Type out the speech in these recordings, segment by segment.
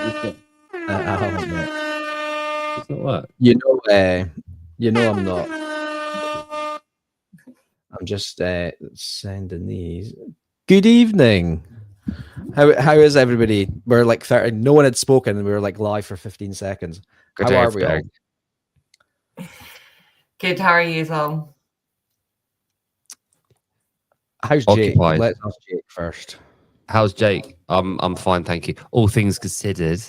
haven't met. It's not what? You know I'm not. I'm just sending these. Good evening. How is everybody? We're like 30. No one had spoken, and we were like live for 15 seconds. Good How day, are we all? everybody. Good, how are you all? How's Jake? Occupied. Let's ask Jake first. How's Jake? I'm fine, thank you. All things considered.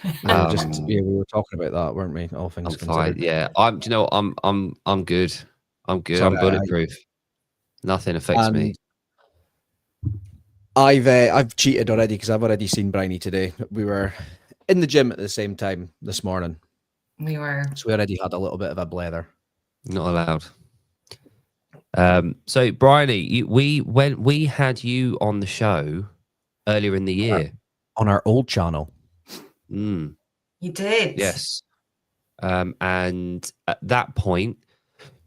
We were talking about that, weren't we? All things I'm considered. fine. Yeah, I'm good. I'm good. So I'm bulletproof. Nothing affects me. I've cheated already because I've already seen Bryony today. We were in the gym at the same time this morning. We were. So we already had a little bit of a blether. Not allowed. So Bryony, when we had you on the show earlier in the year on our old channel. You did. Yes. And at that point,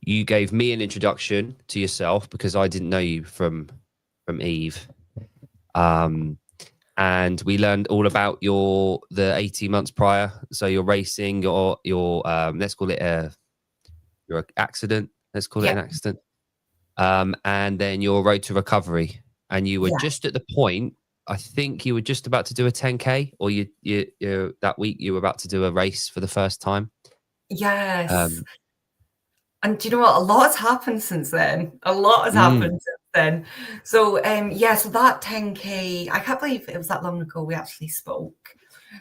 you gave me an introduction to yourself because I didn't know you from Eve. And we learned all about the 18 months prior. So your racing, your let's call it your accident. Let's call it an accident. And then your road to recovery. And you were just at the point, I think you were just about to do a 10K, or you that week you were about to do a race for the first time. Yes. And do you know what? A lot has happened since then. A lot has happened since then. So so that 10K, I can't believe it was that long ago we actually spoke.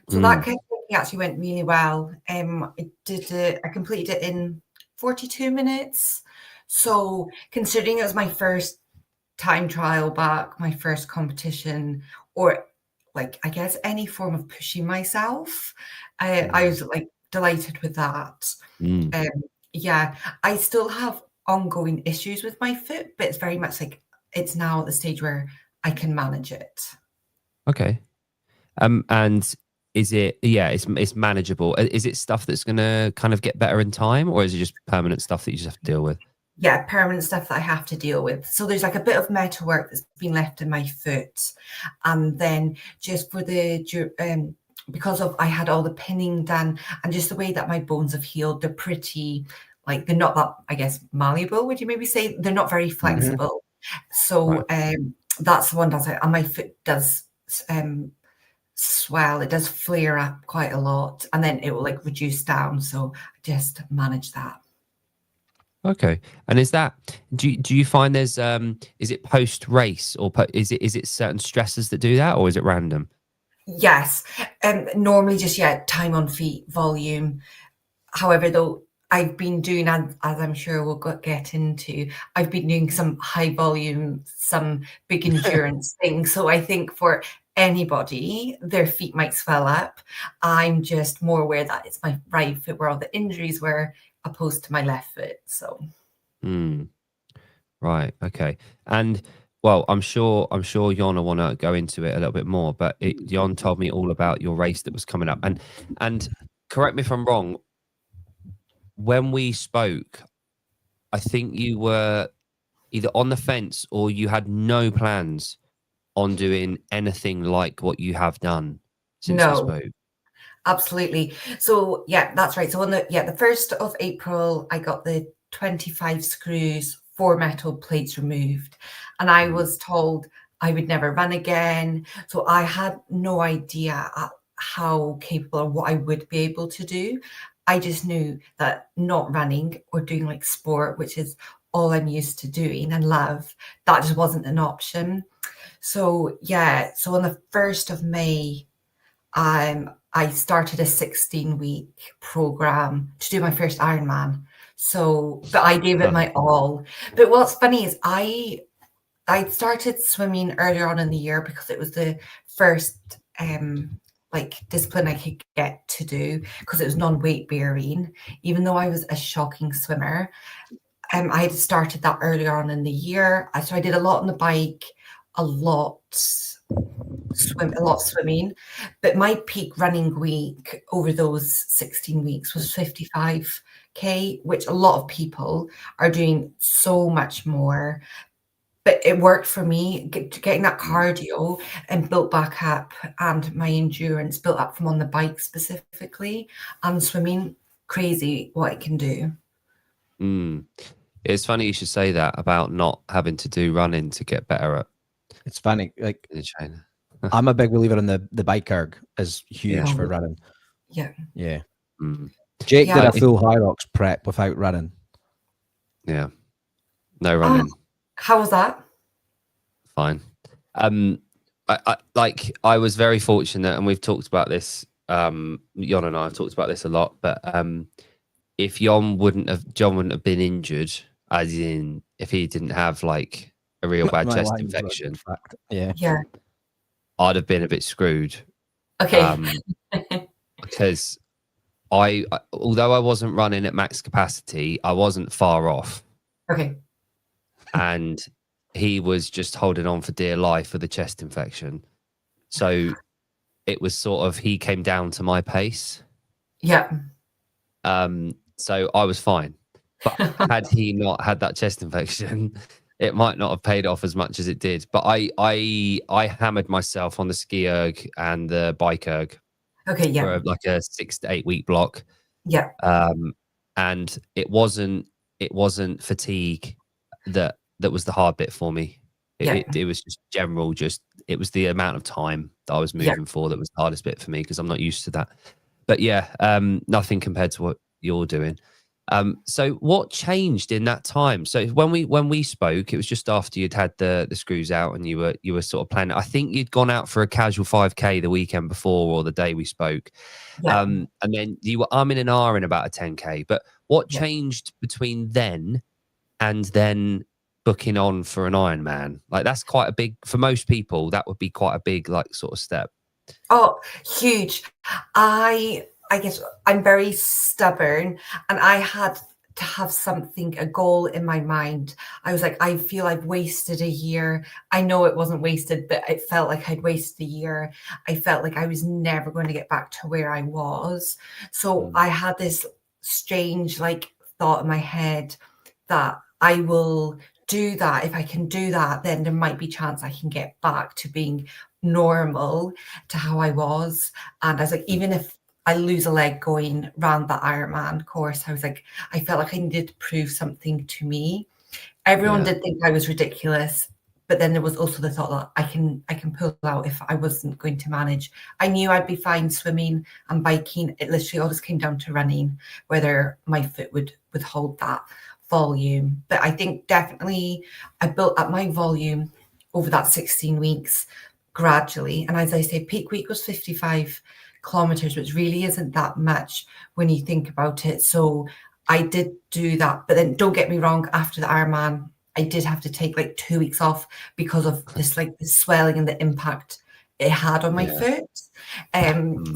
So that 10K actually went really well. I completed it in 42 minutes. So considering it was my first time trial back, my first competition, or like I guess any form of pushing myself, I was like delighted with that. I still have ongoing issues with my foot, but it's very much like it's now at the stage where I can manage it. Okay. And is it it's manageable? Is it stuff that's gonna kind of get better in time, or is it just permanent stuff that you just have to deal with? Yeah, permanent stuff that I have to deal with. So there's like a bit of metal work that's been left in my foot, and then just for because I had all the pinning done, and just the way that my bones have healed, they're pretty, like they're not that, I guess, malleable, would you maybe say? They're not very flexible. So that's the one that's and my foot does swell, it does flare up quite a lot, and then it will like reduce down. So I just manage that. Okay. And is that do you find there's is it post race, or is it certain stresses that do that, or is it random? Yes. Normally just time on feet, volume. However, though, I've been doing, as I'm sure we'll get into, I've been doing some high volume, some big endurance things. So I think for anybody, their feet might swell up. I'm just more aware that it's my right foot where all the injuries were, opposed to my left foot. So right, okay. And well, I'm sure Jon will want to go into it a little bit more, but Jon told me all about your race that was coming up. And correct me if I'm wrong, when we spoke, I think you were either on the fence or you had no plans on doing anything like what you have done since we spoke. Absolutely. So that's right. So on the 1st of April, I got the 25 screws, 4 metal plates removed, and I was told I would never run again. So I had no idea how capable or what I would be able to do. I just knew that not running or doing like sport, which is all I'm used to doing and love, that just wasn't an option. So so on the 1st of May, I started a 16-week program to do my first Ironman. So, but I gave it my all. But what's funny is I started swimming earlier on in the year because it was the first discipline I could get to do, because it was non-weight bearing. Even though I was a shocking swimmer, I had started that earlier on in the year. So I did a lot on the bike, a lot swimming, but my peak running week over those 16 weeks was 55K, which a lot of people are doing so much more. but it worked for me. Getting that cardio and built back up, and my endurance built up from on the bike specifically, and swimming. Crazy what it can do. It's funny you should say that about not having to do running to get better at. It's funny, like the trainer. I'm a big believer in the bike erg is huge for running. Yeah. Jake Yeah. did a full High Rocks prep without running. Yeah, no running. How was that? Fine. I was very fortunate, and we've talked about this. Jon and I have talked about this a lot, but if John wouldn't have been injured, as in if he didn't have like a real bad My chest lines, infection, in fact. Yeah. I'd have been a bit screwed. Okay. Because although I wasn't running at max capacity, I wasn't far off. Okay. And he was just holding on for dear life with a chest infection. So it was sort of, he came down to my pace. Yeah. So I was fine. But had he not had that chest infection, it might not have paid off as much as it did. But I hammered myself on the ski erg and the bike erg. Okay. Yeah. For like a 6 to 8 week block. Yeah. And it wasn't fatigue that was the hard bit for me. It was just general, it was the amount of time that I was moving for that was the hardest bit for me, because I'm not used to that. But nothing compared to what you're doing. So what changed in that time? So when we spoke, it was just after you'd had the screws out and you were sort of planning. I think you'd gone out for a casual 5K the weekend before, or the day we spoke. And then you were umming and ahhing about a 10K. But what changed between then and then booking on for an Ironman? Like, that's quite a big, for most people, that would be quite a big like sort of step. Oh, huge. I guess I'm very stubborn, and I had to have something, a goal in my mind. I was like, I feel I've wasted a year. I know it wasn't wasted, but it felt like I'd wasted a year. I felt like I was never going to get back to where I was. So I had this strange like thought in my head that I will do that. If I can do that, then there might be a chance I can get back to being normal, to how I was. And I was like, even if I lose a leg going round the Ironman course, I was like, I felt like I needed to prove something to me. Everyone did think I was ridiculous, but then there was also the thought that I can pull out if I wasn't going to manage. I knew I'd be fine swimming and biking. It literally all just came down to running, whether my foot would withhold that volume. But I think definitely I built up my volume over that 16 weeks gradually. And as I say, peak week was 55 kilometers, which really isn't that much when you think about it. So I did do that. But then don't get me wrong, after the Ironman, I did have to take like 2 weeks off because of this like the swelling and the impact it had on my foot.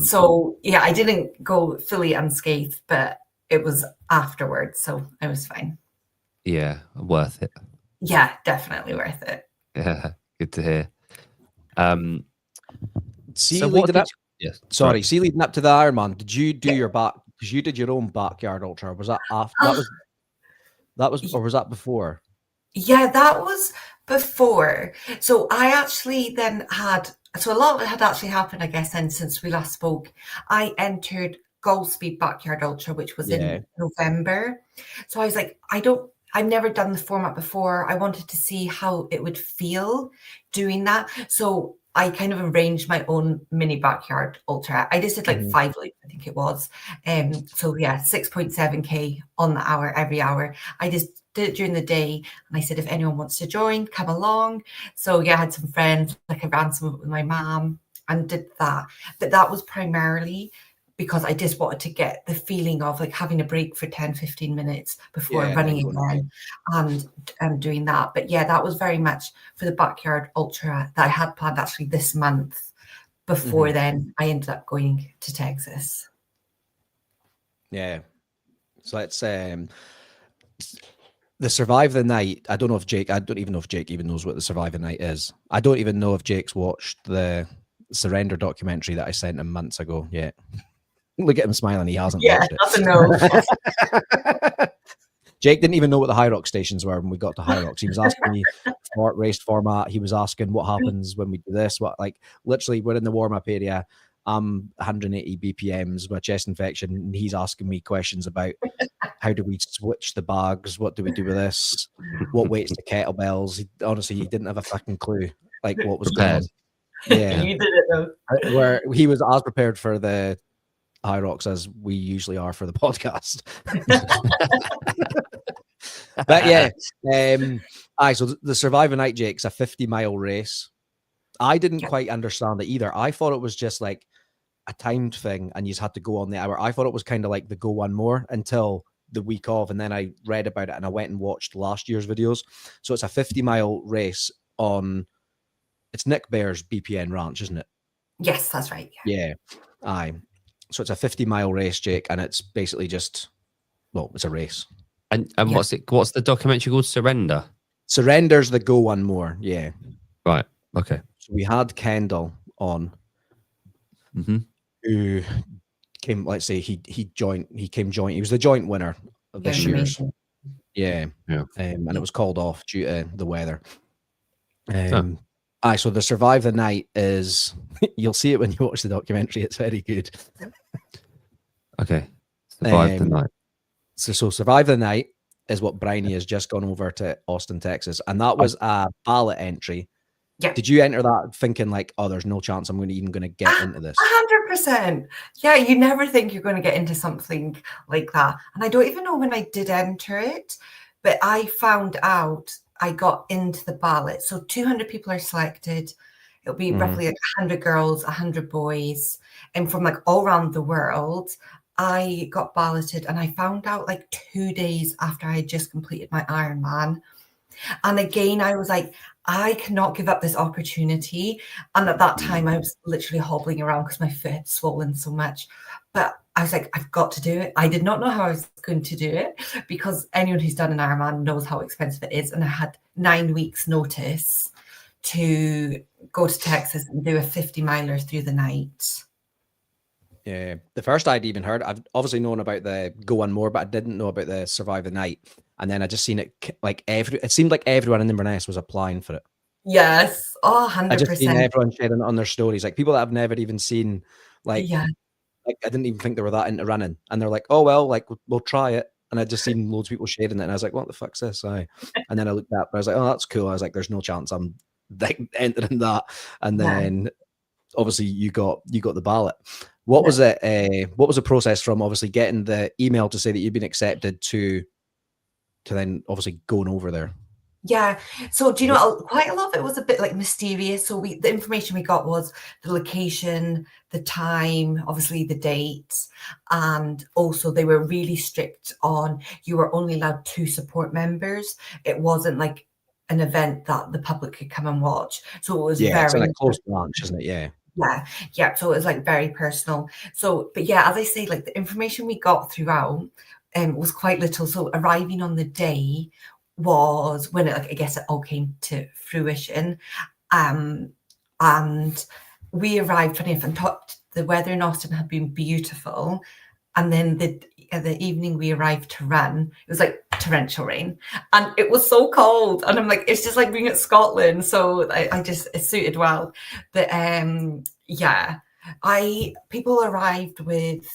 So yeah, I didn't go fully unscathed, but it was afterwards, so I was fine. Yeah, worth it. Yeah, definitely worth it. Yeah, good to hear. See, so leading up, yes, sorry, see, leading up to the Ironman, did you do your back? Because you did your own backyard ultra. Was that after? That was, or was that before? Yeah, that was before. So I actually then had, so a lot of it had actually happened, I guess, then since we last spoke. I entered Goldspeed Backyard Ultra, which was in November. So I was like, I've never done the format before. I wanted to see how it would feel doing that. So I kind of arranged my own mini backyard ultra. I just did like 5 loops, I think it was. So yeah, 6.7K on the hour, every hour. I just did it during the day. And I said, if anyone wants to join, come along. So yeah, I had some friends, like I ran some with my mom and did that. But that was primarily because I just wanted to get the feeling of like having a break for 10, 15 minutes before running again and doing that. But yeah, that was very much for the backyard ultra that I had planned actually this month. Before then, I ended up going to Texas. Yeah. So it's the Survive the Night. I don't even know if Jake even knows what the Survive the Night is. I don't even know if Jake's watched the Surrender documentary that I sent him months ago yet. Look at him smiling. He hasn't watched it. That's a no. Jake didn't even know what the High Rock stations were when we got to High Rocks. He was asking me for race format. He was asking what happens when we do this. What, like, literally, we're in the warm up area. I'm 180 BPMs, my chest infection, and he's asking me questions about how do we switch the bags? What do we do with this? What weight's the kettlebells? Honestly, he didn't have a fucking clue like what was going on. Yeah, You did it though. where he was as prepared for the High Rocks as we usually are for the podcast. But yeah, so the Survivor Night, Jake's a 50-mile race. I didn't quite understand it either. I thought it was just like a timed thing and you just had to go on the hour. I thought it was kind of like the Go One More until the week of, and then I read about it and I went and watched last year's videos. So it's a 50-mile race on, it's Nick Bear's BPN ranch, isn't it? Yes, that's right. Yeah. Aye. So it's a 50-mile race, Jake, and it's basically just, well, it's a race. And what's the documentary called? Surrender? Surrender's the Go One More, yeah. Right, okay. So we had Kendall on, who came, let's say he came joint. He was the joint winner of this year's. Yeah. And it was called off due to the weather. So the Survive the Night is, you'll see it when you watch the documentary. It's very good. Okay. Survive the Night. So Survive the Night is what Bryony has just gone over to Austin, Texas. And that was a ballot entry. Yeah. Did you enter that thinking like, oh, there's no chance I'm even going to get into this? 100%. Yeah, you never think you're going to get into something like that. And I don't even know when I did enter it, but I found out I got into the ballot. So 200 people are selected. It'll be roughly like 100 girls, 100 boys, and from like all around the world. I got balloted and I found out like 2 days after I had just completed my Ironman. And again, I was like, I cannot give up this opportunity. And at that time, I was literally hobbling around because my foot had swollen so much. But I was like, I've got to do it. I did not know how I was going to do it because anyone who's done an Ironman knows how expensive it is. And I had 9 weeks notice to go to Texas and do a 50-miler through the night. Yeah, the first I'd even heard, I've obviously known about the Go One More, but I didn't know about the Survive the Night. And then I just seen it like it seemed like everyone in Inverness was applying for it. Yes, 100%. I just seen everyone sharing it on their stories, like people that I've never even seen. Like I didn't even think they were that into running, and they're like, "Oh well, like we'll try it." And I just seen loads of people sharing it, and I was like, "What the fuck's this?" And then I looked up, and I was like, "Oh, that's cool." I was like, "There's no chance I'm like entering that." And then obviously you got the ballot. What was it? What was the process from obviously getting the email to say that you've been accepted to then obviously going over there? Yeah. So do you know, quite a lot of it was a bit like mysterious. So the information we got was the location, the time, obviously the dates, and also they were really strict on you were only allowed 2 support members. It wasn't like an event that the public could come and watch. So it was very it's like a close branch, isn't it? Yeah. So it was like very personal. So, but yeah, as I say, like the information we got throughout was quite little. So arriving on the day was when I guess it all came to fruition. And we arrived, funny enough, and the weather in Austin had been beautiful. And then the evening we arrived to run, it was like torrential rain. And it was so cold. And I'm like, it's just like being at Scotland. So it suited well. But people arrived with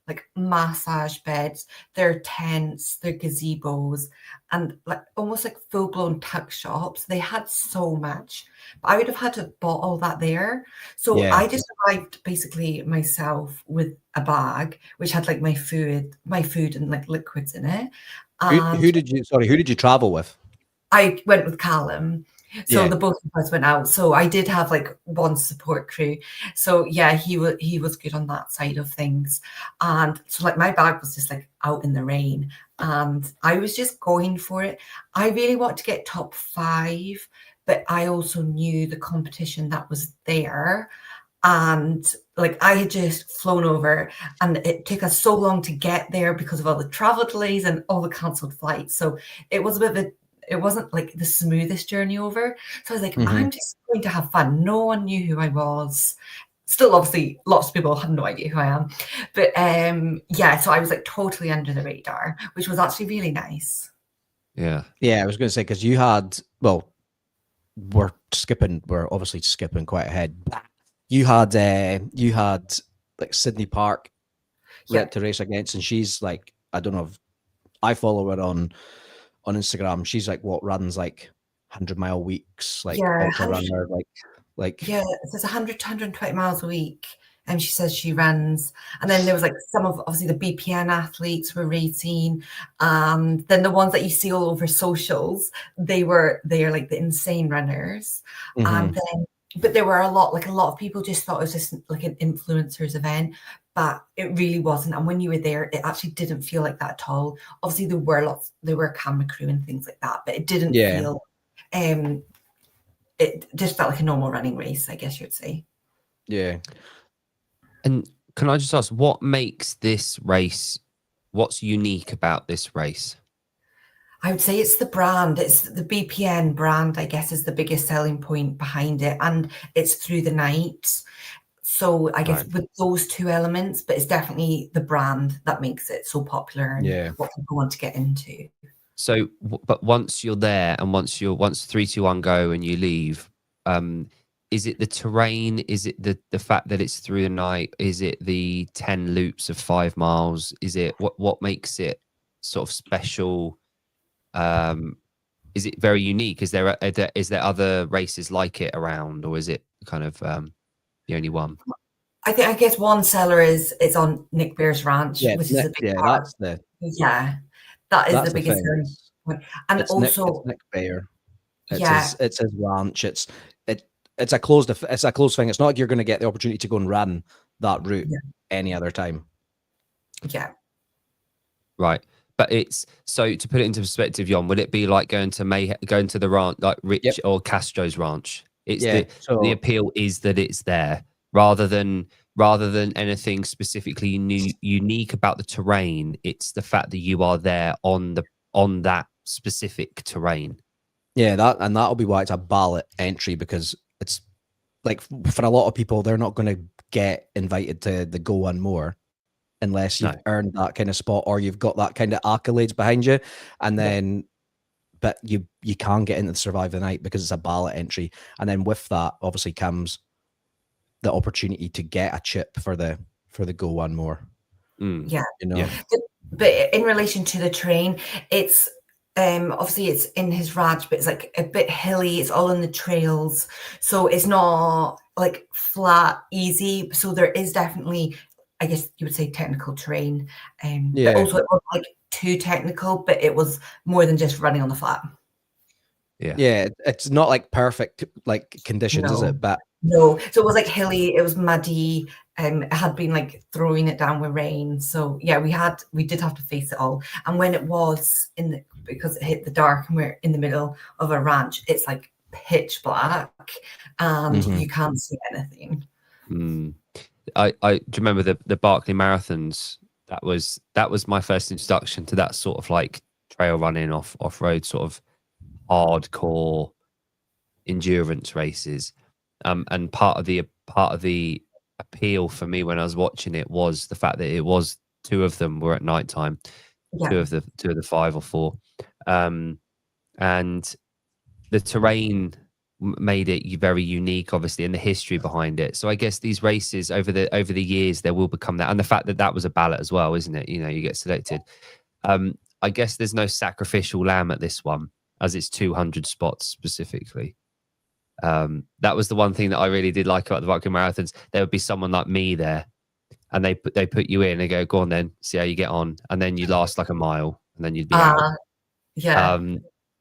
like massage beds, their tents, their gazebos, and like almost like full-blown tuck shops. They had so much, but I would have had to have bought all that there. So I just arrived basically myself with a bag which had like my food and like liquids in it. Who did you travel with? I went with Callum. So the both of us went out. So I did have like one support crew. So yeah, he was good on that side of things. And so like my bag was just like out in the rain and I was just going for it. I really want to get top 5, but I also knew the competition that was there. And like I had just flown over and it took us so long to get there because of all the travel delays and all the cancelled flights. So it was a bit of it wasn't like the smoothest journey over. So I was like, I'm just going to have fun. No one knew who I was. Still, obviously, lots of people have no idea who I am. But so I was like totally under the radar, which was actually really nice. Yeah. Yeah, I was going to say, because you had, well, we're obviously skipping quite ahead. You had like Sydney Park Yeah. to race against, and she's like, I don't know if I follow her on Instagram. She's like what runs like 100-mile weeks, like Yeah, ultra 100, runner, like yeah, it says 100 to 120 miles a week. And she says she runs. And then there was like some of obviously the BPN athletes were racing. Then the ones that you see all over socials, they are like the insane runners. And then, but there were a lot of people just thought it was just like an influencers event, but it really wasn't. And when you were there, it actually didn't feel like that at all. Obviously there were camera crew and things like that, but it didn't feel, it just felt like a normal running race, I guess you'd say. Yeah. And can I just ask, what makes this race, what's unique about this race? I would say it's the brand. It's the BPN brand, I guess, is the biggest selling point behind it. And it's through the night. So I guess with those two elements, but it's definitely the brand that makes it so popular and what people want to get into. So, but once you're there and once 3, 2, 1 go and you leave, is it the terrain? Is it the fact that it's through the night? Is it the 10 loops of 5 miles? Is it what makes it sort of special? Is it very unique? Is there other races like it around, or is it kind of the only one? I guess one seller is on Nick Bear's ranch, which is a big part. That is the biggest selling point. And it's also Nick Bear. It's his ranch. It's a closed thing. It's not like you're going to get the opportunity to go and run that route any other time. Yeah. Right. But it's, so to put it into perspective, Jon, would it be like going to the ranch, like Rich or Castro's ranch? It's the appeal is that it's there rather than anything specifically unique about the terrain. It's the fact that you are there on that specific terrain. Yeah, that'll be why it's a ballot entry, because it's like for a lot of people, they're not going to get invited to the Go One More unless you've earned that kind of spot or you've got that kind of accolades behind you. And then, but you can't get into the Survive the Night because it's a ballot entry. And then with that, obviously comes the opportunity to get a chip for the Go One More. Yeah. You know? But in relation to the terrain, it's obviously it's in his ranch, but it's like a bit hilly. It's all in the trails, so it's not like flat, easy. So there is definitely, I guess you would say, technical terrain. But also it wasn't like too technical, but it was more than just running on the flat. Yeah, it's not like perfect like conditions, is it? But no, so it was like hilly, it was muddy, it had been like throwing it down with rain. So yeah, we did have to face it all. And when it was because it hit the dark and we're in the middle of a ranch, it's like pitch black and you can't see anything. I do you remember the Barkley marathons? That was my first introduction to that sort of like trail running off-road sort of hardcore endurance races. And part of the appeal for me when I was watching it was the fact that it was two of them were at night time, two of the 5 or 4, and the terrain made it very unique, obviously, and the history behind it. So I guess these races over the years there will become that, and the fact that was a ballot as well, isn't it? You know, you get selected. I guess there's no sacrificial lamb at this one, as it's 200 spots specifically. That was the one thing that I really did like about the Barkley marathons. There would be someone like me there, and they put you in. They go on then, see how you get on, and then you last like a mile, and then you'd be out.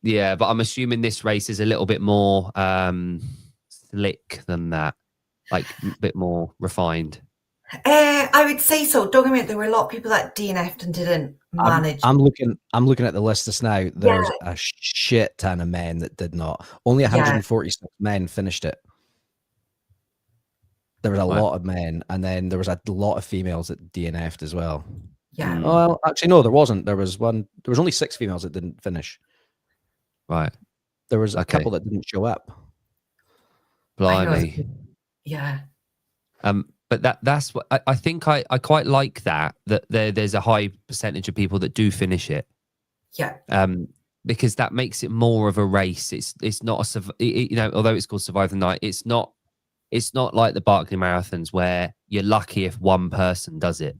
Yeah, but I'm assuming this race is a little bit more slick than that, like a bit more refined. I would say so. Don't get me wrong, there were a lot of people that DNF'd and didn't manage. I'm looking at the list just now. There's a shit ton of men that did not. Only 146 men finished it. There was a lot of men, and then there was a lot of females that DNF'd as well. Yeah. Well, actually, no, there wasn't. There was only 6 females that didn't finish. Right. There was a couple that didn't show up. Blimey. Yeah. But that's what I think. I quite like that there's a high percentage of people that do finish it. Yeah. because that makes it more of a race. It's not you know, although it's called Survive the Night, it's not like the Barkley Marathons where you're lucky if one person does it.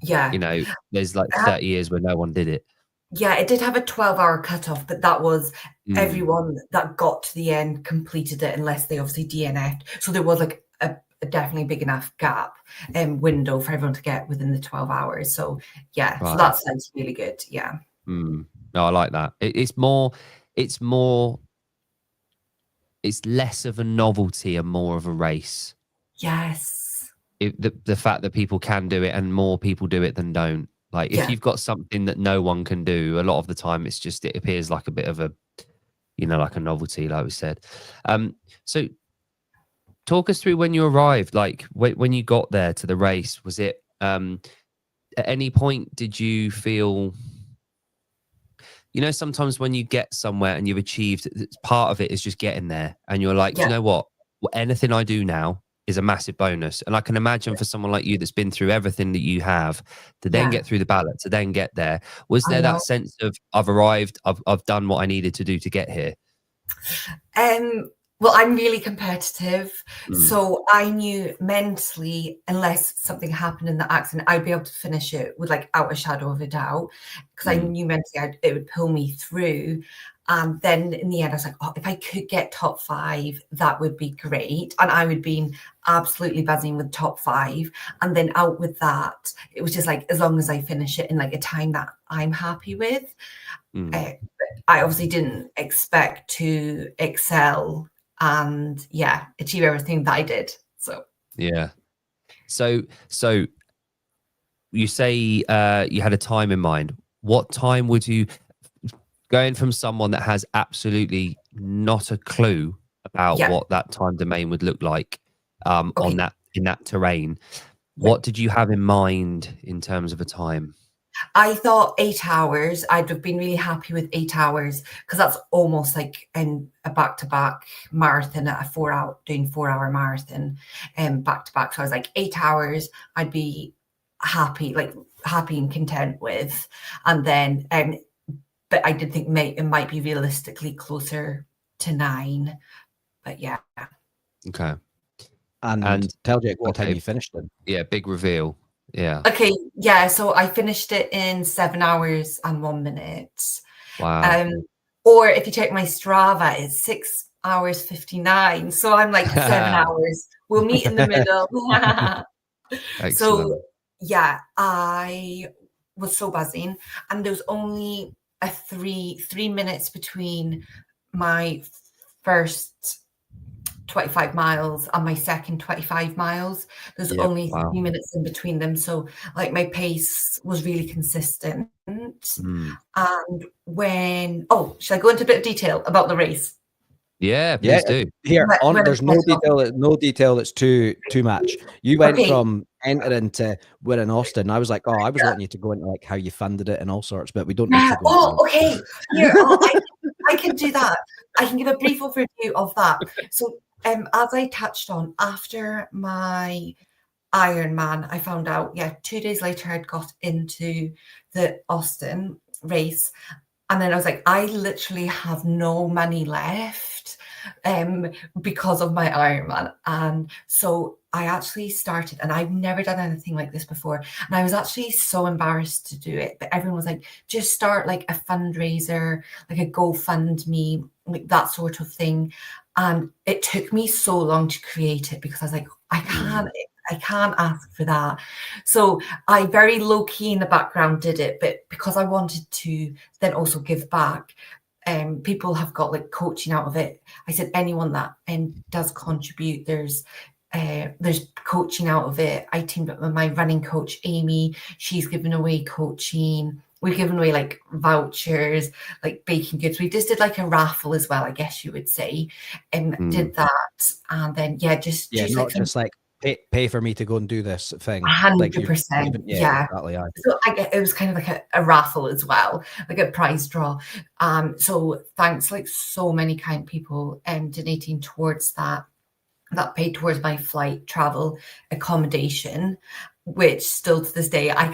Yeah. You know, there's like 30 years where no one did it. Yeah, it did have a 12-hour cutoff, but that was everyone that got to the end completed it unless they obviously DNF'd. So there was like a definitely big enough gap window for everyone to get within the 12 hours. So yeah, Right. so that sounds really good. Yeah. No, I like that. It's less of a novelty and more of a race. Yes. The fact that people can do it and more people do it than don't. Like if you've got something that no one can do, a lot of the time it appears like a bit of a, you know, like a novelty, like we said. So talk us through when you arrived, like when you got there to the race. Was it at any point did you feel, you know, sometimes when you get somewhere and you've achieved, part of it is just getting there and you're like, do you know what? Anything I do now is a massive bonus. And I can imagine for someone like you that's been through everything that you have to then get through the ballot, to then get there. Was there that sense of I've arrived, I've done what I needed to do to get here? Well, I'm really competitive. So I knew mentally, unless something happened in the accident, I'd be able to finish it without a shadow of a doubt. Because I knew mentally it would pull me through. And then in the end, I was like, oh, if I could get top 5, that would be great. And I would be absolutely buzzing with top 5. And then out with that, it was just like, as long as I finish it in a time that I'm happy with. I obviously didn't expect to excel and achieve everything that I did. So so you say you had a time in mind. What time would you, going from someone that has absolutely not a clue about what that time domain would look like in that terrain, what did you have in mind in terms of a time? I thought 8 hours. I'd have been really happy with 8 hours because that's almost like in a back-to-back marathon at doing 4-hour marathon back-to-back. So I was like 8 hours, I'd be happy and content with. And then, but I did think it might be realistically closer to 9. But yeah. Okay. And tell Jake what time you finished it. Yeah, big reveal. Yeah. Okay. Yeah. So I finished it in 7 hours and 1 minute. Wow. Or if you check my Strava, it's 6 hours 59. So I'm like 7 hours. We'll meet in the middle. Excellent. So yeah, I was so buzzing, and there was only a 3 minutes between my first 25 miles and my second 25 miles. There's only 3 minutes in between them. So my pace was really consistent. And when, should I go into a bit of detail about the race? Yeah, please do. Here, there's no detail that's too much. You went from entering to winning Austin. I was like, I was wanting you to go into how you funded it and all sorts, but we don't need to go. Okay. Here, I can do that. I can give a brief overview of that. So as I touched on, after my Ironman, I found out, 2 days later, I'd got into the Austin race. And then I was like, I literally have no money left because of my Ironman. And so I actually started, and I've never done anything like this before. And I was actually so embarrassed to do it. But everyone was like, just start a fundraiser, a GoFundMe, that sort of thing. And it took me so long to create it because I was like, I can't ask for that. So I very low key in the background did it, but because I wanted to then also give back, people have got coaching out of it. I said, anyone that does contribute, there's coaching out of it. I teamed up with my running coach, Amy. She's given away coaching. We've given away vouchers, baking goods. We just did a raffle as well, I guess you would say. Did that. And then, not just pay for me to go and do this thing. 100%. Yeah. Exactly. So it was kind of a raffle as well, a prize draw. So thanks, so many kind people donating towards that paid towards my flight, travel, accommodation. which still to this day, I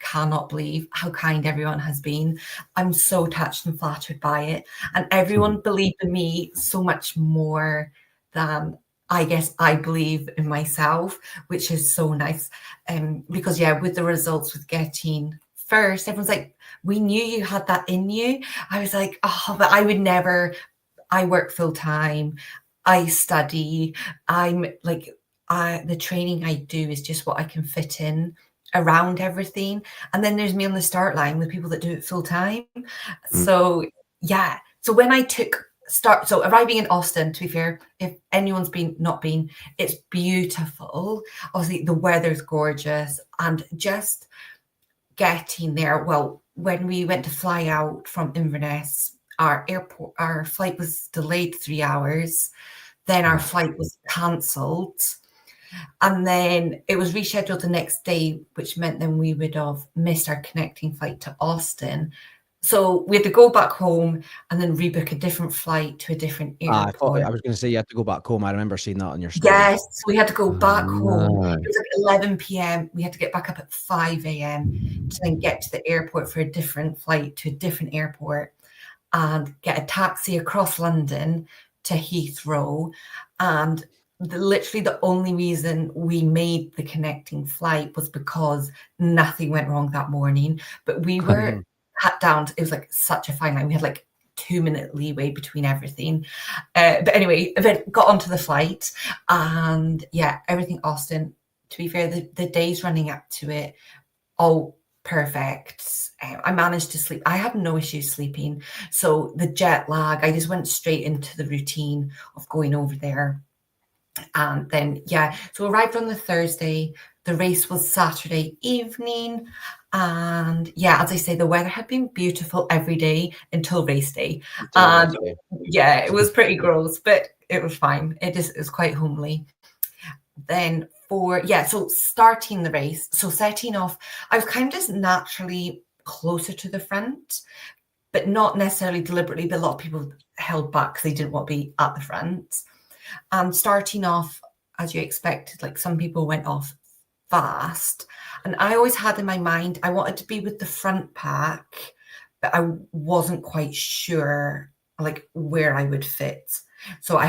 cannot believe how kind everyone has been. I'm so touched and flattered by it. And everyone believed in me so much more than I guess I believe in myself, which is so nice. Because yeah, with the results with getting first, everyone's like, we knew you had that in you. I was like, oh, but I would never. I work full time. I study. I'm like, the training I do is just what I can fit in around everything. And then there's me on the start line with people that do it full time. So yeah. So when I so arriving in Austin, to be fair, if anyone's not been, it's beautiful. Obviously the weather's gorgeous, and just getting there. Well, when we went to fly out from Inverness, our flight was delayed 3 hours. Then our flight was cancelled. And then it was rescheduled the next day, which meant then we would have missed our connecting flight to Austin. So we had to go back home and then rebook a different flight to a different airport. I was going to say you had to go back home. I remember seeing that on your story. Yes, so we had to go back home. It was like 11 p.m. We had to get back up at 5 a.m. to then get to the airport for a different flight to a different airport and get a taxi across London to Heathrow. And literally the only reason we made the connecting flight was because nothing went wrong that morning. But we were cut down. It was like such a fine line. We had like 2-minute leeway between everything. But anyway, I got onto the flight, and yeah, everything Austin, to be fair, the days running up to it, all perfect. I managed to sleep. I had no issues sleeping. So the jet lag, I just went straight into the routine of going over there. And then, yeah, so arrived on the Thursday. The race was Saturday evening. And yeah, as I say, the weather had been beautiful every day until race day. And yeah, it was pretty gross, but it was fine. It was quite homely. Then so starting the race, so setting off, I was kind of just naturally closer to the front, but not necessarily deliberately, but a lot of people held back because they didn't want to be at the front. And starting off, as you expected, like some people went off fast. And I always had in my mind, I wanted to be with the front pack, but I wasn't quite sure like where I would fit. So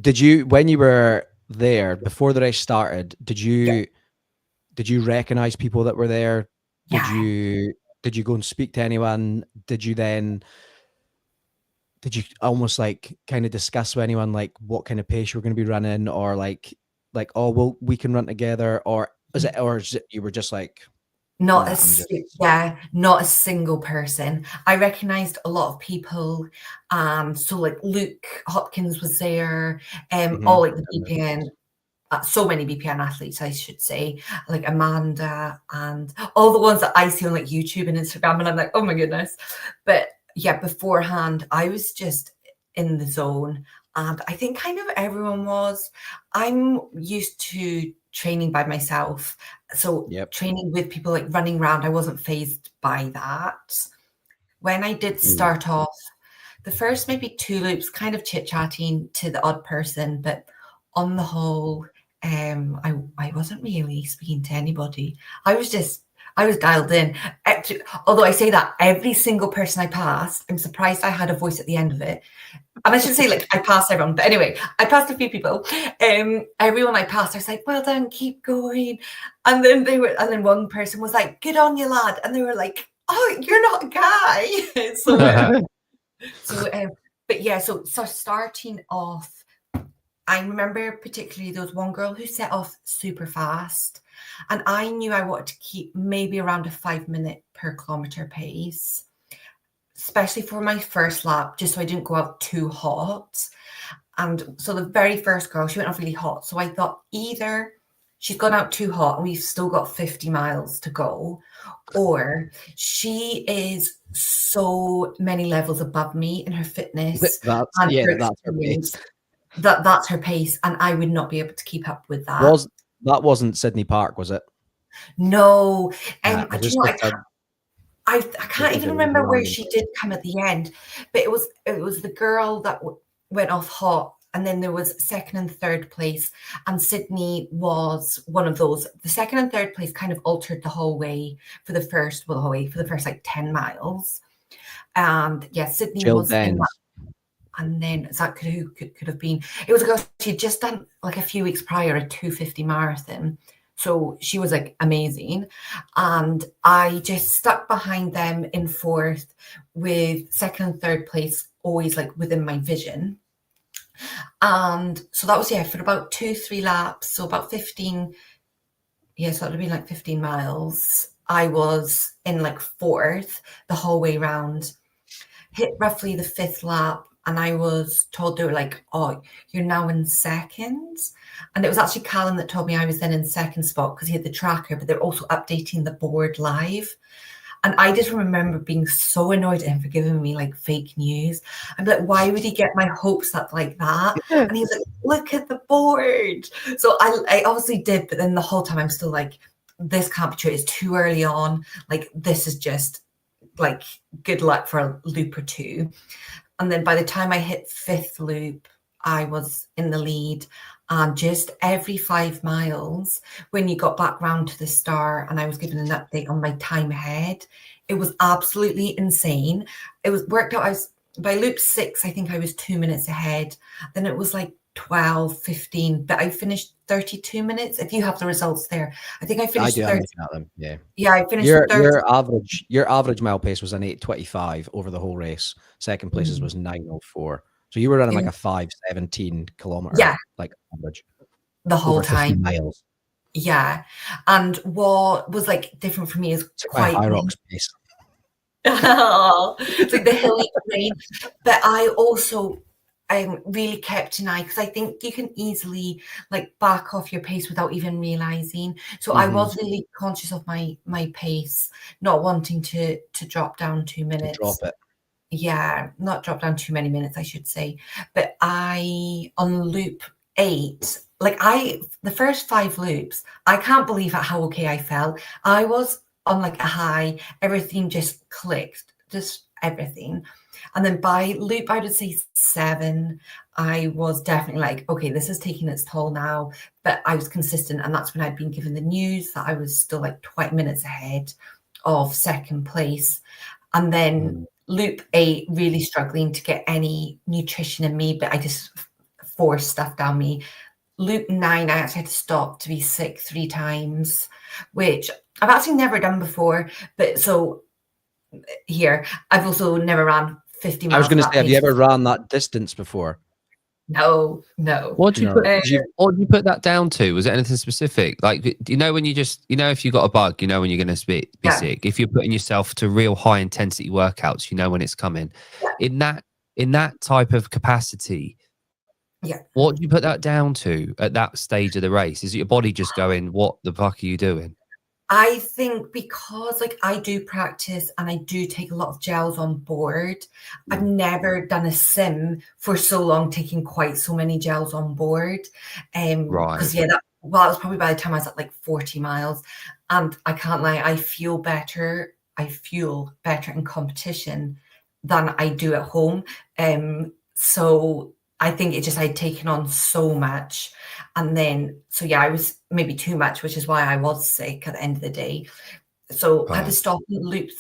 Did you, when you were there before the race started, did you recognize people that were there? Did you go and speak to anyone? Did you almost like kind of discuss with anyone like what kind of pace you were going to be running, or like, oh, well, we can run together, or is it you were just like, not a single person. I recognized a lot of people. So like Luke Hopkins was there, all like the BPN, so many BPN athletes, I should say, like Amanda and all the ones that I see on like YouTube and Instagram, and I'm like, oh my goodness. But yeah, beforehand, I was just in the zone, and I think kind of everyone was. I'm used to training by myself, so training with people, like running around, I wasn't phased by that. When I did start off, the first maybe 2 loops, kind of chit-chatting to the odd person, but on the whole, I wasn't really speaking to anybody. I was dialed in. Although I say that, every single person I passed, I'm surprised I had a voice at the end of it. And I should say, like, I passed everyone. But anyway, I passed a few people. Everyone I passed, I was like, well done, keep going. And then one person was like, good on you, lad. And they were like, oh, you're not a guy. So starting off, I remember particularly there was one girl who set off super fast, and I knew I wanted to keep maybe around a 5-minute per kilometer pace, especially for my first lap, just so I didn't go out too hot. And so the very first girl, she went off really hot. So I thought either she's gone out too hot and we've still got 50 miles to go, or she is so many levels above me in her fitness. That's her pace. That's her pace, and I would not be able to keep up with that. That wasn't Sydney Park, was it? No. I can't even remember where she did come at the end, but it was the girl that went off hot and then there was second and third place, and Sydney was one of those. The second and third place kind of altered the whole way for the first, like 10 miles. And yeah, Sydney Jill was in that. Dens. And then that could have been. It was a girl, she'd just done like a few weeks prior a 250 marathon. So she was like amazing. And I just stuck behind them in fourth, with second and third place always like within my vision. And so that was, yeah, for about 2-3 laps. So about 15, yeah, so that would have been like 15 miles. I was in like fourth the whole way round, hit roughly the 5th lap. And I was told, they were like, oh, you're now in second. And it was actually Callum that told me I was then in second spot, because he had the tracker, but they're also updating the board live. And I just remember being so annoyed at him for giving me like fake news. I'm like, why would he get my hopes up like that? And he's like, look at the board. So I obviously did, but then the whole time I'm still like, this can't be true. It's too early on. Like, this is just like good luck for a loop or two. And then by the time I hit 5th loop, I was in the lead. And just every 5 miles, when you got back round to the start and I was given an update on my time ahead, it was absolutely insane. It was worked out. I was by loop 6, I think I was 2 minutes ahead. Then it was like 12, 15, but I finished 32 minutes. If you have the results there, I think I finished. I do. I'm looking at them. Yeah. Yeah, I finished. Your average mile pace was an 8:25 over the whole race. Second places was 9:04. So you were running like a 5:17 kilometer. Yeah, like average the whole over 50 time. miles. Yeah, and what was like different for me is It's quite high rocks pace. it's like the hilly terrain. But I also really kept an eye, because I think you can easily like back off your pace without even realizing. So I was really conscious of my pace, not wanting to drop down 2 minutes. Drop it. Yeah, not drop down too many minutes, I should say. But on loop 8, like the first 5 loops, I can't believe how okay I felt. I was on like a high, everything just clicked, just everything. And then by loop, I would say 7, I was definitely like, okay, this is taking its toll now. But I was consistent, and that's when I'd been given the news that I was still like 20 minutes ahead of second place. And then loop 8, really struggling to get any nutrition in me, but I just forced stuff down me. Loop 9, I actually had to stop to be sick 3 times, which I've actually never done before. But so here, I've also never ran 50 miles. I was going to say, have you ever ran that distance before? No. What do you put that down to? Was it anything specific? Like, you know, when you just, you know, if you got a bug, you know when you're going to be sick. If you're putting yourself to real high intensity workouts, you know when it's coming. Yeah. In that type of capacity, what do you put that down to at that stage of the race? Is it your body just going, what the fuck are you doing? I think because like I do practice and I do take a lot of gels on board. I've never done a sim for so long taking quite so many gels on board. Right. Because it was probably by the time I was at like 40 miles. And I can't lie, I feel better in competition than I do at home. So I think I'd taken on so much. And then, so yeah, I was maybe too much, which is why I was sick at the end of the day. So I had to stop at loop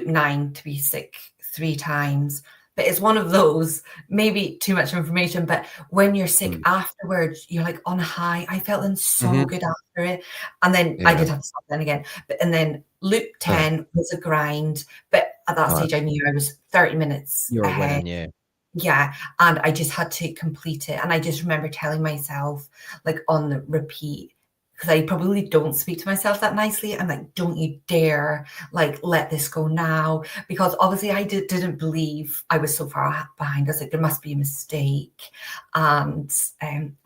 9 to be sick 3 times. But it's one of those, maybe too much information, but when you're sick afterwards, you're like on high. I felt then so good after it. And then I did have to stop then again. And then loop 10 was a grind. But at that stage, I knew I was 30 minutes ahead. Winning, Yeah, and I just had to complete it. And I just remember telling myself, like on the repeat, because I probably don't speak to myself that nicely. I'm like, don't you dare like let this go now, because obviously I didn't believe I was so far behind. I was like, there must be a mistake, and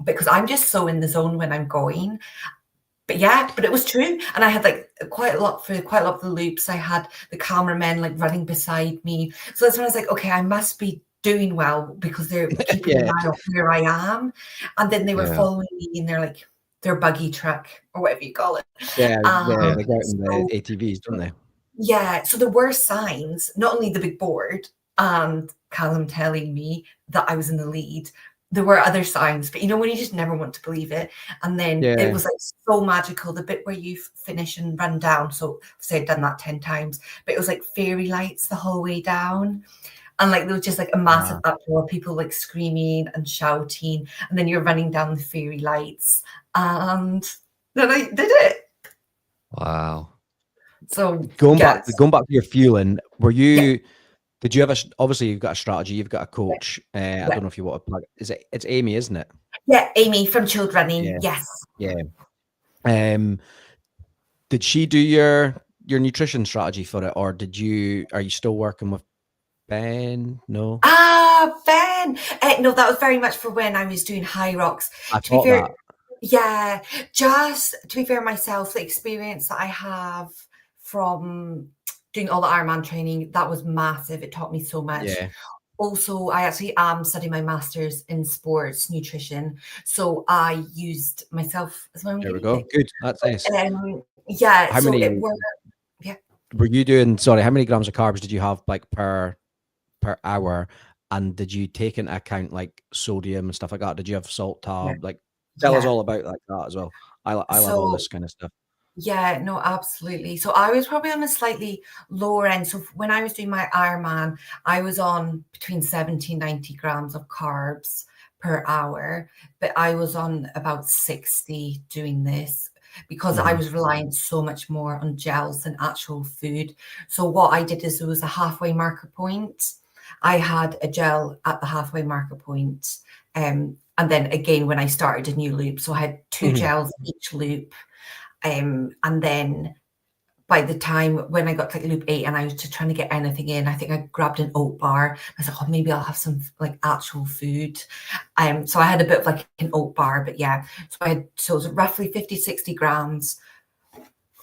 because I'm just so in the zone when I'm going. But it was true. And I had like quite a lot of the loops. I had the cameramen like running beside me. So that's when I was like, okay, I must be doing well because they're keeping an eye on where I am. And then they were following me in their buggy truck or whatever you call it. They go out in the ATVs, don't they? Yeah. So there were signs, not only the big board, and Callum telling me that I was in the lead. There were other signs, but you know, when you just never want to believe it. And then it was like so magical, the bit where you finish and run down. So say I'd done that 10 times, but it was like fairy lights the whole way down. And like there was just like a massive uproar, people like screaming and shouting, and then you're running down the fairy lights. And then I did it. Wow. So going back to your fueling, were you did you have obviously you've got a strategy, you've got a coach. I don't know if you want to plug it. It's Amy, isn't it? Yeah, Amy from Chilled Running. Yes. Yeah. Did she do your nutrition strategy for it, or are you still working with Ben? No. Ben. No, that was very much for when I was doing high rocks. To be fair, yeah, just to be fair myself, the experience that I have from doing all the Ironman training, that was massive. It taught me so much. Yeah. Also, I actually am studying my master's in sports nutrition, so I used myself as my own. There we go. Good. That's nice. Yeah. How many? Were you doing? Sorry, how many grams of carbs did you have like per hour? And did you take into account like sodium and stuff like that? Did you have salt tab? Like, tell us all about like that as well. I love all this kind of stuff. Yeah, no, absolutely. So I was probably on a slightly lower end. So when I was doing my Ironman, I was on between 70 and 90 grams of carbs per hour, but I was on about 60 doing this because I was relying so much more on gels than actual food. So what I did is there was a halfway marker point. I had a gel at the halfway marker point. And then again, when I started a new loop, so I had 2 gels each loop. And then by the time when I got to like loop 8 and I was just trying to get anything in, I think I grabbed an oat bar. I was like, oh, maybe I'll have some like actual food. So I had a bit of like an oat bar, but yeah. So it was roughly 50, 60 grams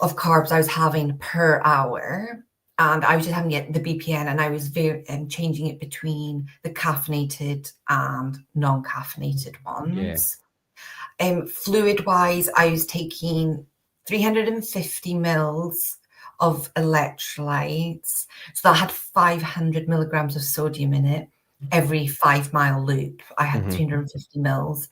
of carbs I was having per hour. And I was just having the BPN, and I was changing it between the caffeinated and non-caffeinated ones. Fluid-wise, I was taking 350 mils of electrolytes. So that had 500 milligrams of sodium in it. Every 5-mile loop, I had 350 mils.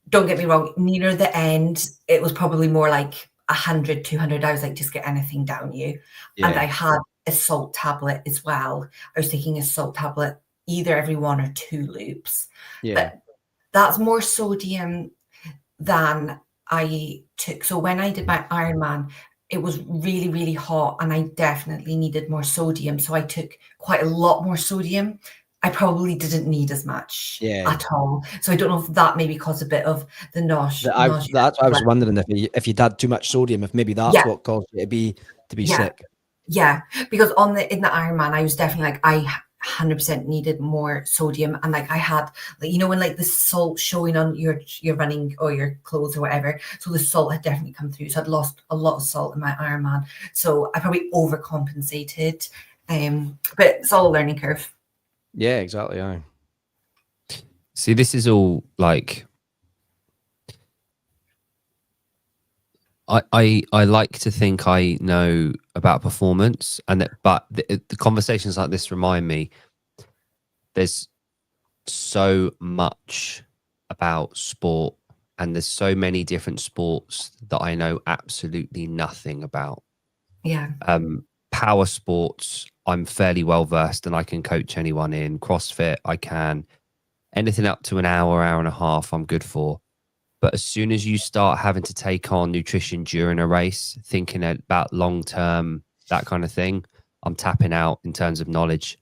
Don't get me wrong, near the end, it was probably more like 100, 200. I was like, just get anything down you. And I had a salt tablet as well. I was taking a salt tablet either every 1 or 2 loops. But that's more sodium than I took. So when I did my Ironman, it was really, really hot, and I definitely needed more sodium. So I took quite a lot more sodium. I probably didn't need as much at all. So I don't know if that maybe caused a bit of the nausea. That's what I was wondering, if you'd had too much sodium, if maybe that's what caused you to be sick. Yeah, because in the Ironman, I was definitely like, I 100% needed more sodium, and like I had, like, you know, when like the salt showing on your running or your clothes or whatever, so the salt had definitely come through. So I'd lost a lot of salt in my Ironman, so I probably overcompensated. But it's all a learning curve. Yeah, exactly. Yeah. See, this is all like, I like to think I know about performance, but the conversations like this remind me there's so much about sport, and there's so many different sports that I know absolutely nothing about. Yeah. Power sports, I'm fairly well versed, and I can coach anyone in. CrossFit, I can. Anything up to an hour and a half, I'm good for. But as soon as you start having to take on nutrition during a race, thinking about long term, that kind of thing, I'm tapping out in terms of knowledge.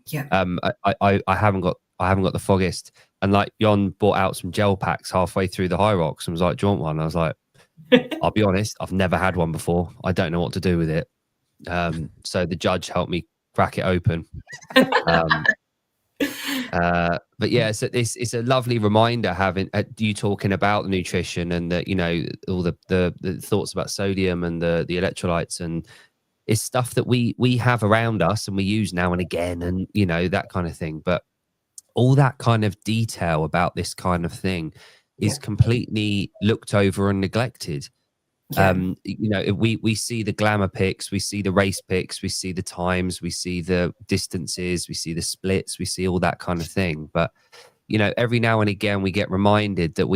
Yeah. I haven't got the foggiest. And like Jon brought out some gel packs halfway through the high rocks and was like, "Do you want one?" I was like, "I'll be honest, I've never had one before. I don't know what to do with it." So the judge helped me crack it open. But yeah, so it's a lovely reminder having you talking about the nutrition and the, you know, all the thoughts about sodium and the electrolytes, and it's stuff that we have around us and we use now and again, and you know, that kind of thing. But all that kind of detail about this kind of thing is completely looked over and neglected. You know, we see the glamour pics, we see the race pics, we see the times, we see the distances, we see the splits, we see all that kind of thing. But you know, every now and again we get reminded that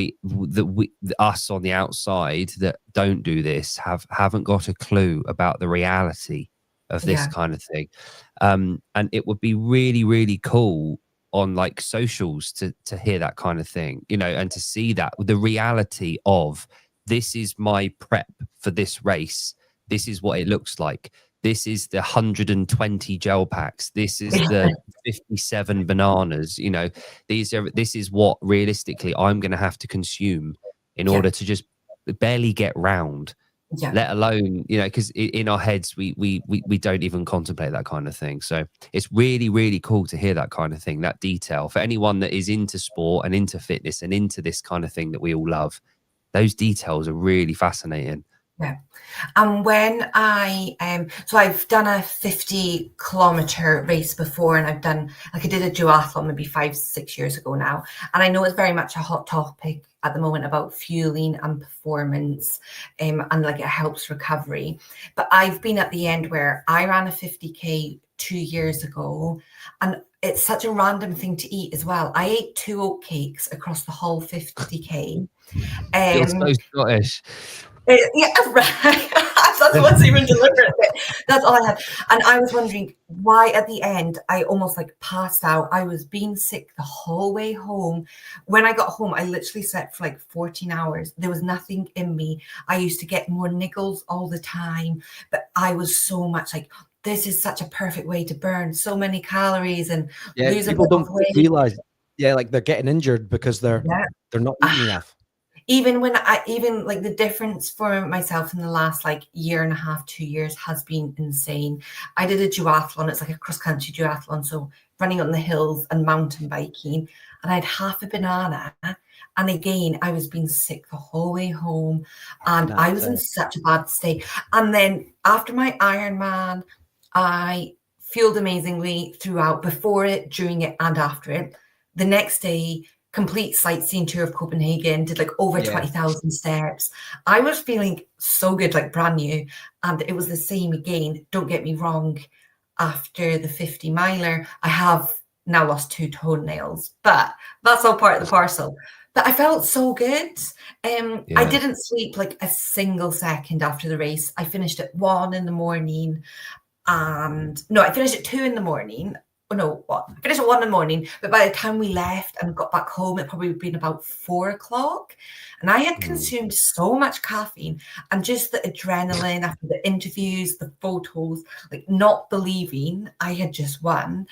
us on the outside that don't do this haven't got a clue about the reality of this kind of thing. And it would be really, really cool on like socials to hear that kind of thing, you know, and to see that the reality of this is my prep for this race. This is what it looks like. This is the 120 gel packs. This is the 57 bananas. You know, this is what realistically I'm going to have to consume in order to just barely get round. Let alone, you know, because in our heads we don't even contemplate that kind of thing. So it's really, really cool to hear that kind of thing, that detail. For anyone that is into sport and into fitness and into this kind of thing that we all love, those details are really fascinating. Yeah. And when so I've done a 50-kilometer race before, and I've done, like I did a duathlon maybe 5-6 years ago now. And I know it's very much a hot topic at the moment about fueling and performance, and like it helps recovery. But I've been at the end where I ran a 50K 2 years ago, and it's such a random thing to eat as well. I ate 2 oat cakes across the whole 50K. You're so Scottish. Yeah, right. That's what's even deliberate. That's all I had. And I was wondering why at the end I almost like passed out. I was being sick the whole way home. When I got home, I literally slept for like 14 hours. There was nothing in me. I used to get more niggles all the time, but I was so much like, this is such a perfect way to burn so many calories and lose people a bit don't of weight. realize, like they're getting injured because they're not eating enough. Even like the difference for myself in the last like year and a half, 2 years has been insane. I did a duathlon. It's like a cross-country duathlon, so running on the hills and mountain biking, and I had half a banana. And again, I was being sick the whole way home, and I was in such a bad state. And then after my Ironman, I fueled amazingly throughout, before it, during it, and after it. The next day, complete sightseeing tour of Copenhagen, did like over 20,000 steps. I was feeling so good, like brand new. And it was the same again. Don't get me wrong. After the 50 miler, I have now lost 2 toenails, but that's all part of the parcel. But I felt so good. I didn't sleep like a single second after the race. I finished at 1 in the morning. And no, I finished at 2 in the morning. I finished at 1 in the morning, but by the time we left and got back home, it probably would have been about 4 o'clock. And I had consumed so much caffeine, and just the adrenaline after the interviews, the photos, like not believing I had just won.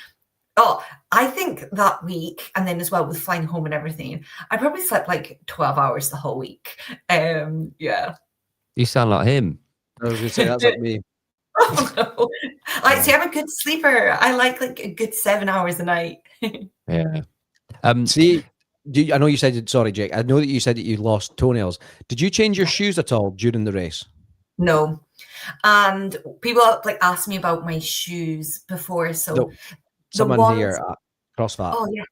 Oh, I think that week, and then as well with flying home and everything, I probably slept like 12 hours the whole week. Yeah. You sound like him. I was going to say, that's like me. Oh no. See, I'm a good sleeper. I like a good 7 hours a night. Yeah. See, I know you said, sorry, Jake, I know that you said that you lost toenails. Did you change your shoes at all during the race? No. And people like asked me about my shoes before. So someone here at CrossFit. Oh yeah.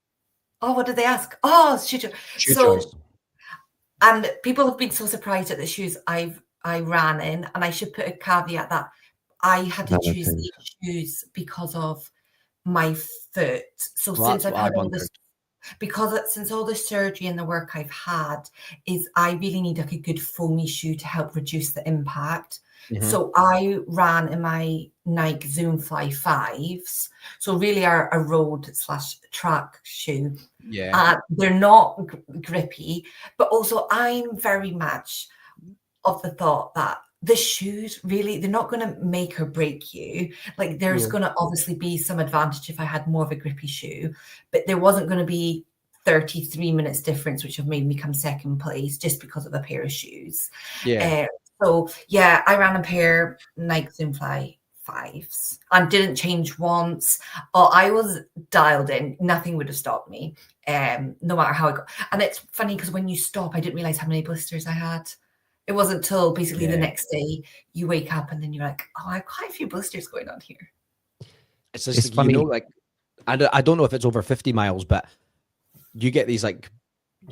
Oh, what did they ask? Oh, shoe choice. And people have been so surprised at the shoes I ran in, and I should put a caveat that I had to choose these shoes because of my foot. So since I've had all this, since all the surgery and the work I've had, I really need like a good foamy shoe to help reduce the impact. So I ran in my Nike Zoomfly 5s. So really are a road/track shoe. Yeah. They're not grippy, but also I'm very much of the thought that the shoes really, they're not going to make or break you. Like there's going to obviously be some advantage if I had more of a grippy shoe, but there wasn't going to be 33 minutes difference, which have made me come second place just because of a pair of shoes. So yeah, I ran a pair Nike Zoomfly 5s and didn't change once. I was dialed in. Nothing would have stopped me, no matter how it got. And it's funny because when you stop, I didn't realize how many blisters I had. It wasn't until basically the next day you wake up and then you're like, oh, I have quite a few blisters going on here. It's just, funny. You know, like, I don't know if it's over 50 miles, but you get these like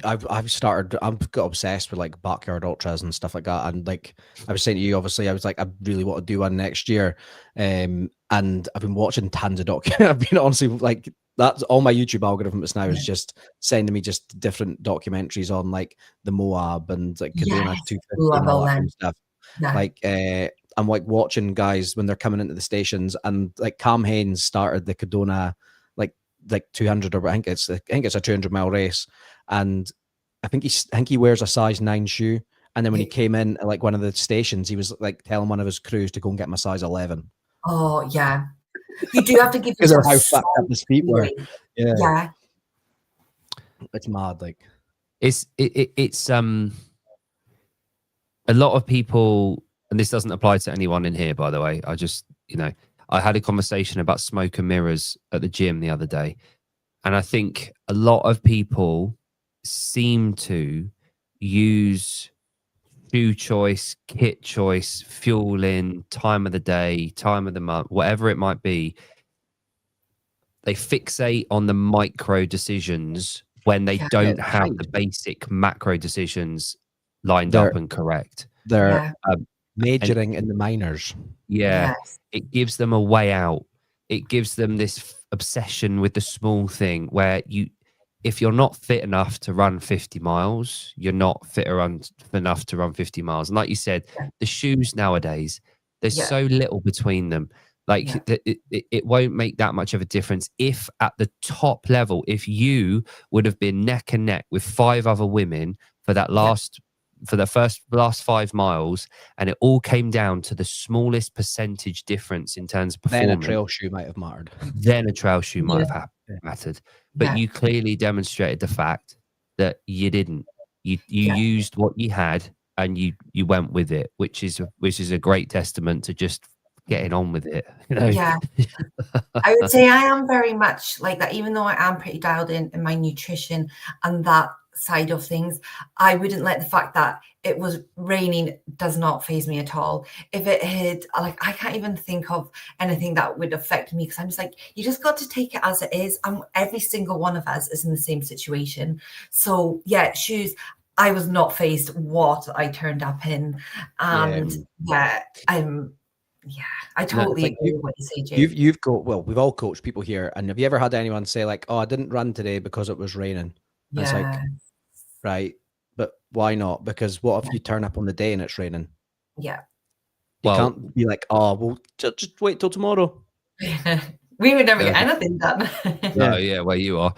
I've got obsessed with like backyard ultras and stuff like that. And like I was saying to you, obviously, I was like, I really want to do one next year. And I've been watching tons of I've been honestly like, that's all my YouTube algorithm is now is just sending me just different documentaries on like the Moab and like Cadona Yes, 250 love and all all that kind them. of stuff. Yeah. Like I'm like watching guys when they're coming into the stations, and like Cam Haines started the Cadona like 200, or I think it's a 200-mile race, and I think he wears a size 9 shoe. And then when he came in at like one of the stations, he was like telling one of his crews to go and get my size 11. Oh yeah, you do have to give Because of yourself how so fucked up his feet were. Yeah. Yeah. It's mad. Like it's a lot of people, and this doesn't apply to anyone in here, by the way. I just, I had a conversation about smoke and mirrors at the gym the other day. And I think a lot of people seem to use shoe choice, kit choice, fueling, time of the day, time of the month, whatever it might be. They fixate on the micro decisions when they don't have the basic macro decisions lined up and correct. They're majoring in the minors. Yeah, it gives them a way out. It gives them this obsession with the small thing where if you're not fit enough to run 50 miles, you're not fit enough to run 50 miles. And like you said, the shoes nowadays, there's so little between them. Like it won't make that much of a difference if at the top level, if you would have been neck and neck with 5 other women for that last 5 miles, and it all came down to the smallest percentage difference in terms of performance. Then a trail shoe might have mattered. Then a trail shoe might have mattered. But you clearly demonstrated the fact that you didn't. You used what you had and you went with it, which is a great testament to just getting on with it. Yeah. I would say I am very much like that, even though I am pretty dialed in my nutrition and that side of things. I wouldn't let the fact that it was raining does not faze me at all. If it had, like, I can't even think of anything that would affect me, because I'm just like, you just got to take it as it is. And every single one of us is in the same situation. So yeah, shoes, I was not fazed what I turned up in. And I totally agree with what you say, Jay. You've got, well, we've all coached people here, and have you ever had anyone say like, "Oh, I didn't run today because it was raining"? And it's like, right, but why not? Because what if you turn up on the day and it's raining? Yeah, you can't be like, "Oh, well, just wait till tomorrow." We would never get anything done. Where you are,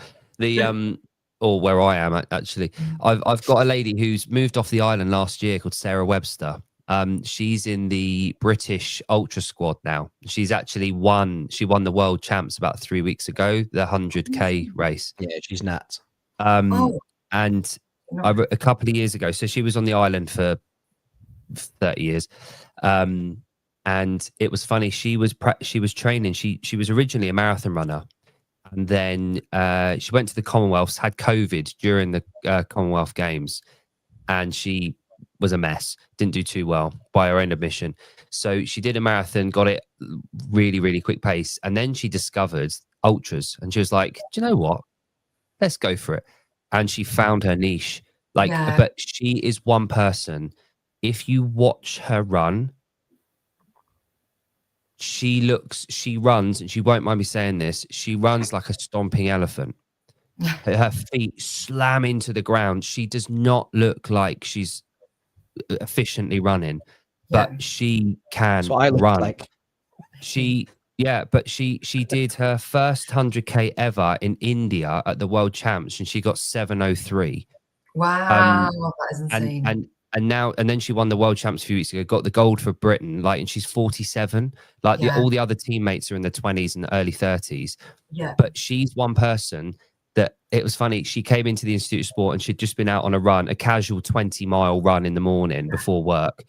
or where I am actually. I've got a lady who's moved off the island last year called Sarah Webster. She's in the British ultra squad now. She's actually won the world champs about 3 weeks ago, the 100k race. Yeah, she's nuts. And a couple of years ago, so she was on the island for 30 years. And it was funny. She was training. She was originally a marathon runner, and then she went to the Commonwealths, had COVID during the Commonwealth Games, and she was a mess, didn't do too well by her own admission. So she did a marathon, got it really, really quick pace. And then she discovered ultras, and she was like, do you know what? Let's go for it. And she found her niche. But she is one person. If you watch her run, she runs, and she won't mind me saying this, she runs like a stomping elephant. Her feet slam into the ground. She does not look like she's efficiently running, but she can run. Like. She did her first 100k ever in India at the World Champs, and she got 7:03. Wow, that is insane. And then she won the World Champs a few weeks ago, got the gold for Britain, and she's 47. All the other teammates are in their 20s and early 30s. Yeah, but she's one person that, it was funny, she came into the Institute of Sport and she'd just been out on a casual 20-mile run in the morning before work.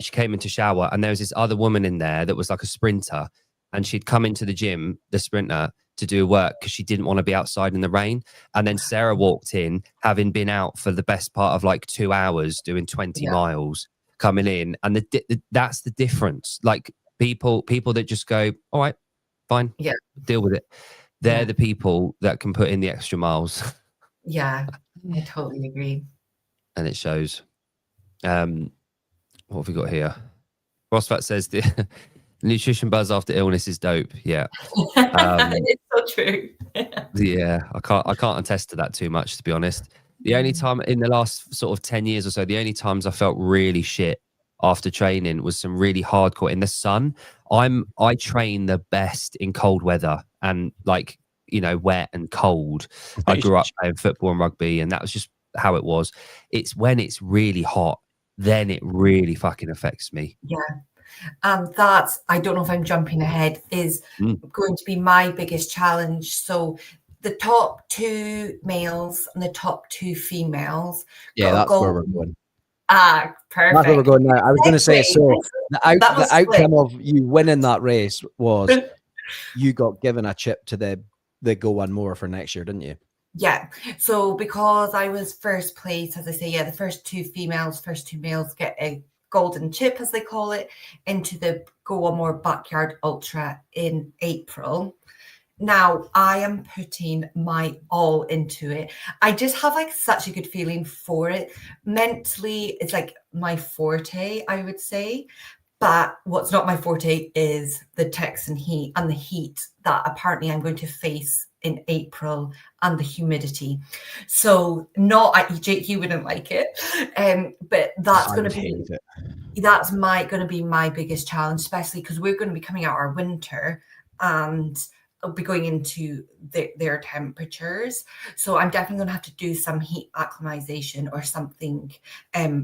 She came in to shower, and there was this other woman in there that was like a sprinter, and she'd come into the gym, the sprinter, to do work because she didn't want to be outside in the rain. And then Sarah walked in, having been out for the best part of like 2 hours doing 20 miles, coming in, and that's the difference. Like people that just go, all right, fine, deal with it. They're the people that can put in the extra miles. Yeah, I totally agree. And it shows. What have we got here? Rosfat says the nutrition buzz after illness is dope. Yeah. It's so true. Yeah, I can't attest to that too much, to be honest. The only time in the last sort of 10 years or so, the only times I felt really shit after training was some really hardcore in the sun. I train the best in cold weather and like, you know, wet and cold. I grew up playing football and rugby, and that was just how it was. It's when it's really hot, then it really fucking affects me. Yeah. That's, I don't know if I'm jumping ahead, is going to be my biggest challenge. So the top 2 males and the top 2 females. Yeah, that's where we're going. Ah, perfect. That's where we're going now. I was going to say, so the outcome of you winning that race was you got given a chip to the Go One More for next year, didn't you? Yeah. So because I was first place, as I say, yeah, the first 2 females, first 2 males get a golden chip, as they call it, into the Go One More Backyard Ultra in April. Now I am putting my all into it. I just have like such a good feeling for it. Mentally, it's like my forte, I would say. But what's not my forte is the Texan heat and the heat that apparently I'm going to face in April and the humidity. So Jake, you wouldn't like it. But that's going to be, that's going to be my biggest challenge, especially because we're going to be coming out our winter and I'll be going into their temperatures. So I'm definitely going to have to do some heat acclimatization or something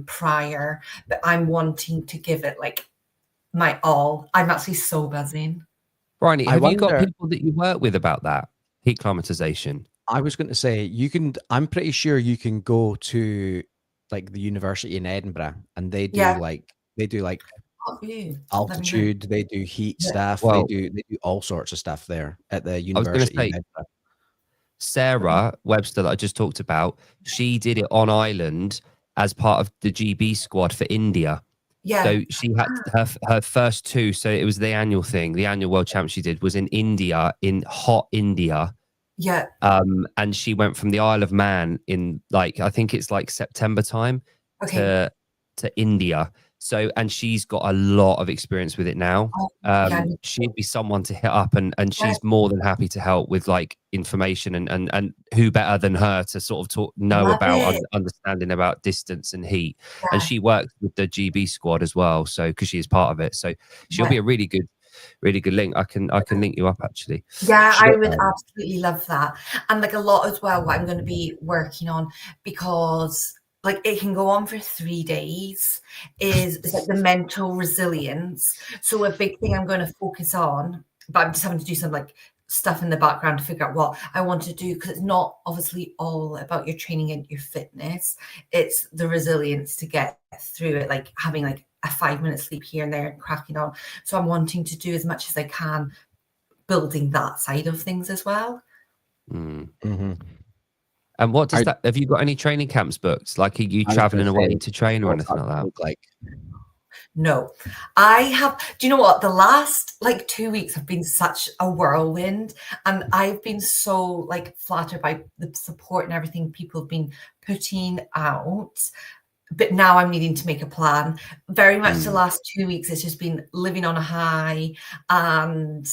prior, but I'm wanting to give it like my all. I'm actually so buzzing. Bryony, have you got people that you work with about that heat climatization? I was going to say, I'm pretty sure you can go to like the university in Edinburgh and they do altitude, they do heat stuff, they do all sorts of stuff there at the university in Edinburgh. Sarah Webster that I just talked about, she did it on island as part of the GB squad for India. Yeah. So she had her first 2. So it was the annual thing. The annual world champ she did was in India, in hot India. Yeah. And she went from the Isle of Man in like, I think it's like September time to India. So, and she's got a lot of experience with it now. She'd be someone to hit up and she's more than happy to help with like information and who better than her to sort of know about understanding about distance and heat. And she works with the GB squad as well. So, cause she is part of it. So she'll be a really good link. I can link you up actually. Yeah, I would absolutely love that. And like a lot as well, what I'm going to be working on, because like it can go on for 3 days, is like the mental resilience. So a big thing I'm going to focus on, but I'm just having to do some like stuff in the background to figure out what I want to do, because it's not obviously all about your training and your fitness. It's the resilience to get through it, like having like a 5-minute sleep here and there and cracking on. So I'm wanting to do as much as I can, building that side of things as well. Mm-hmm. And what does that, have you got any training camps booked? Like, are you traveling away to train or anything like that? Like, no, I have. Do you know what? The last like 2 weeks have been such a whirlwind, and I've been so like flattered by the support and everything people have been putting out. But now I'm needing to make a plan. Very much the last 2 weeks, it's just been living on a high. And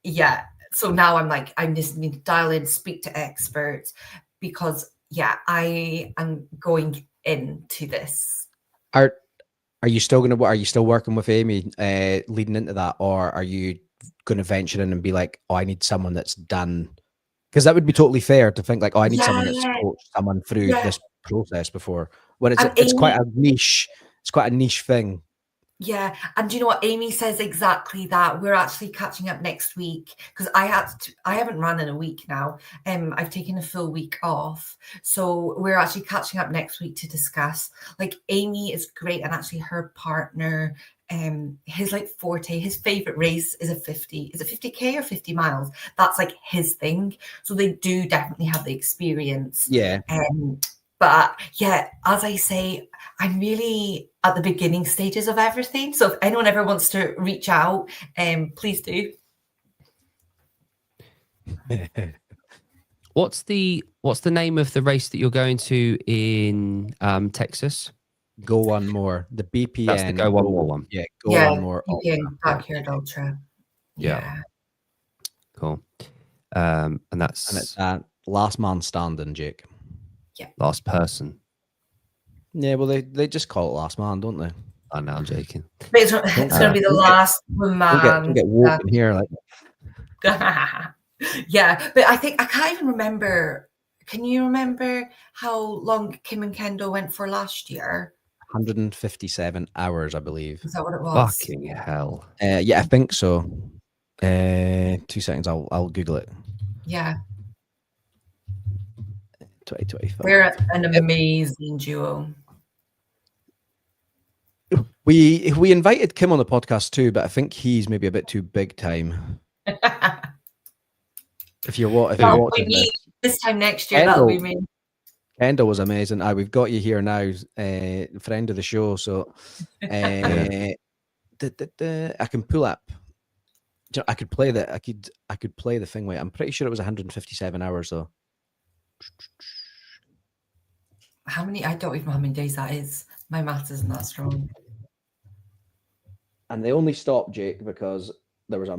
yeah, so now I'm like, I just need to dial in, speak to experts, because I am going into this. Are you still working with Amy leading into that, or are you going to venture in and be like, oh, I need someone that's done? Because that would be totally fair to think like, oh, I need someone that's coached someone through this process before. When it's quite a niche thing. Yeah, and do you know what? Amy says exactly that. We're actually catching up next week, because I haven't run in a week now. I've taken a full week off, so we're actually catching up next week to discuss. Like, Amy is great, and actually her partner, his like forte, his favorite race is a 50. Is it 50K or 50 miles? That's like his thing. So they do definitely have the experience. Yeah. But yeah, as I say, I'm really at the beginning stages of everything. So if anyone ever wants to reach out, please do. What's the name of the race that you're going to in Texas? Go One More. The BPN. That's the Go One More one. Yeah, Go One More. BPN Backyard Ultra. Yeah. Cool. And it's last man standing, Jake. Yeah. Last person. Yeah, well, they just call it last man, don't they? I know, I'm joking. But it's going to be the last man. Don't get woke in here. Like. Yeah, but I can't even remember. Can you remember how long Kim and Kendall went for last year? 157 hours, I believe. Is that what it was? Fucking hell. Yeah, I think so. 2 seconds, I'll Google it. Yeah. 2025. We're an amazing duo. We invited Kim on the podcast too, but I think he's maybe a bit too big time. If you're watching this time next year, that'll be me. Kendall was amazing. We've got you here now, friend of the show. So I can pull up. I could play that. I could play the thing. Wait, I'm pretty sure it was 157 hours though. How many? I don't even know how many days that is. My maths isn't that strong. And they only stopped, Jake, because there was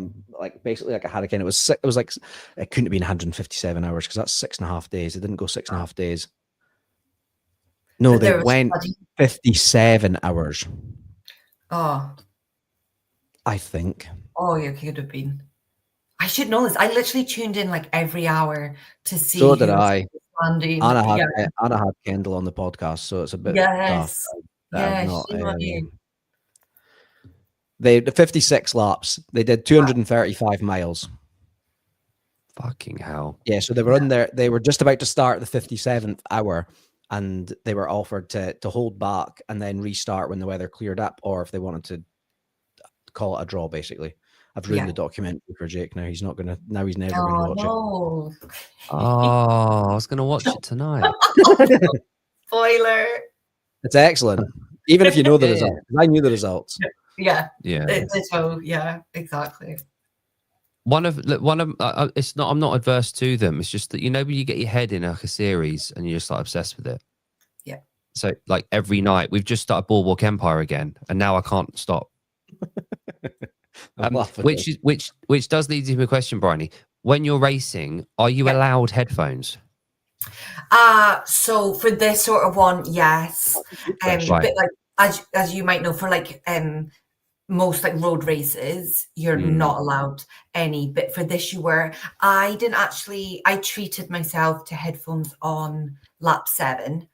basically like a hurricane. It was like it couldn't have been 157 hours because that's 6.5 days. It didn't go 6.5 days. No, they went 57 hours. Oh, I think. Oh, you could have been. I should know this. I literally tuned in like every hour to see. So did I. Landing. Anna had Kendall on the podcast, so it's a bit tough. They 56 laps. They did 235 miles. Fucking hell. Yeah, so they were in there. They were just about to start the 57th hour, and they were offered to hold back and then restart when the weather cleared up, or if they wanted to call it a draw. Basically, I've ruined the documentary for Jake. Now he's not gonna. Now he's never gonna watch it. Oh, I was gonna watch it tonight. Spoiler. It's excellent, even if you know the results. I knew the results. Yeah. Yeah. Yeah. Exactly. One of it's not. I'm not adverse to them. It's just that when you get your head in like a series and you're just like obsessed with it. Yeah. So like every night we've just started Boardwalk Empire again, and now I can't stop. Which does lead to a question, Bryony. When you're racing, are you allowed headphones? So for this sort of one, yes. But like as you might know, for like most like road races, you're not allowed any. But for this, you were. I treated myself to headphones on lap 7,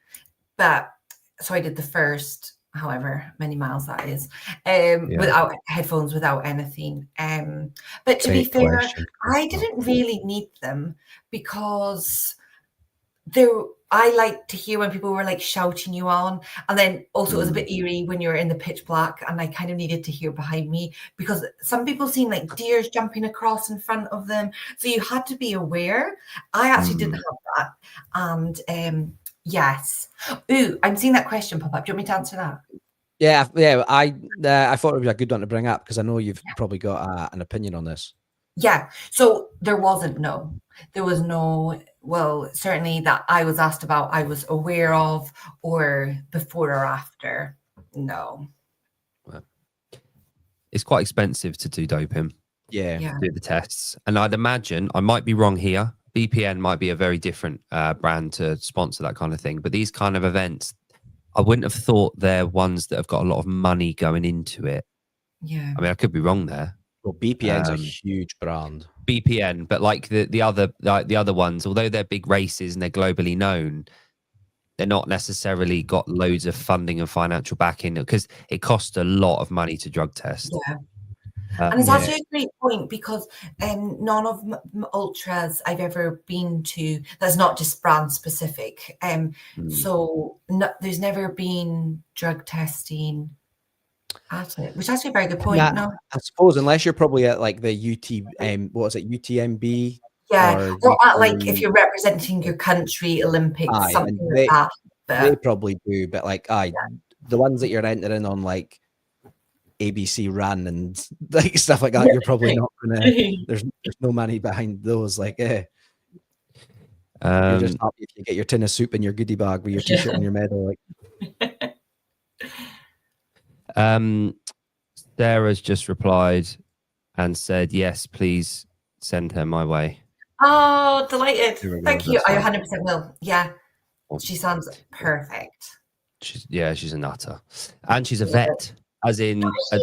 but so I did the first, however many miles that is, without headphones, without anything. But to be fair, I didn't really need them because I like to hear when people were like shouting you on, and then also it was a bit eerie when you're in the pitch black, and I kind of needed to hear behind me because some people seen like deers jumping across in front of them, so you had to be aware. I actually didn't have that, and yes. Ooh, I'm seeing that question pop up. Do you want me to answer that? Yeah. I thought it would be a good one to bring up because I know you've probably got an opinion on this. Yeah. So there was no. Well, certainly that I was asked about, I was aware of, or before or after. No. Well, it's quite expensive to do doping. Yeah. Do the tests. And I'd imagine, I might be wrong here, BPN might be a very different brand to sponsor that kind of thing. But these kind of events, I wouldn't have thought they're ones that have got a lot of money going into it. Yeah. I mean, I could be wrong there. Well, BPN's a huge brand. BPN, but like the other ones, although they're big races and they're globally known, they're not necessarily got loads of funding and financial backing because it costs a lot of money to drug test. Yeah. And it's actually a great point because none of ultras I've ever been to that's not just brand specific. So there's never been drug testing at it, which is actually a very good point. No, I suppose unless you're probably at like the UTMB? Yeah, or at like if you're representing your country, Olympics, something like that. But they probably do, but like the ones that you're entering on like ABC Run and like stuff like that, you're probably not gonna. There's no money behind those. Like, You're just happy if you get your tin of soup in your goodie bag with your t-shirt and your medal. Like, Sarah's just replied and said, yes, please send her my way. Oh, delighted. Thank you. I That's 100% will. Yeah. She sounds perfect. She's a nutter. And she's a vet, as in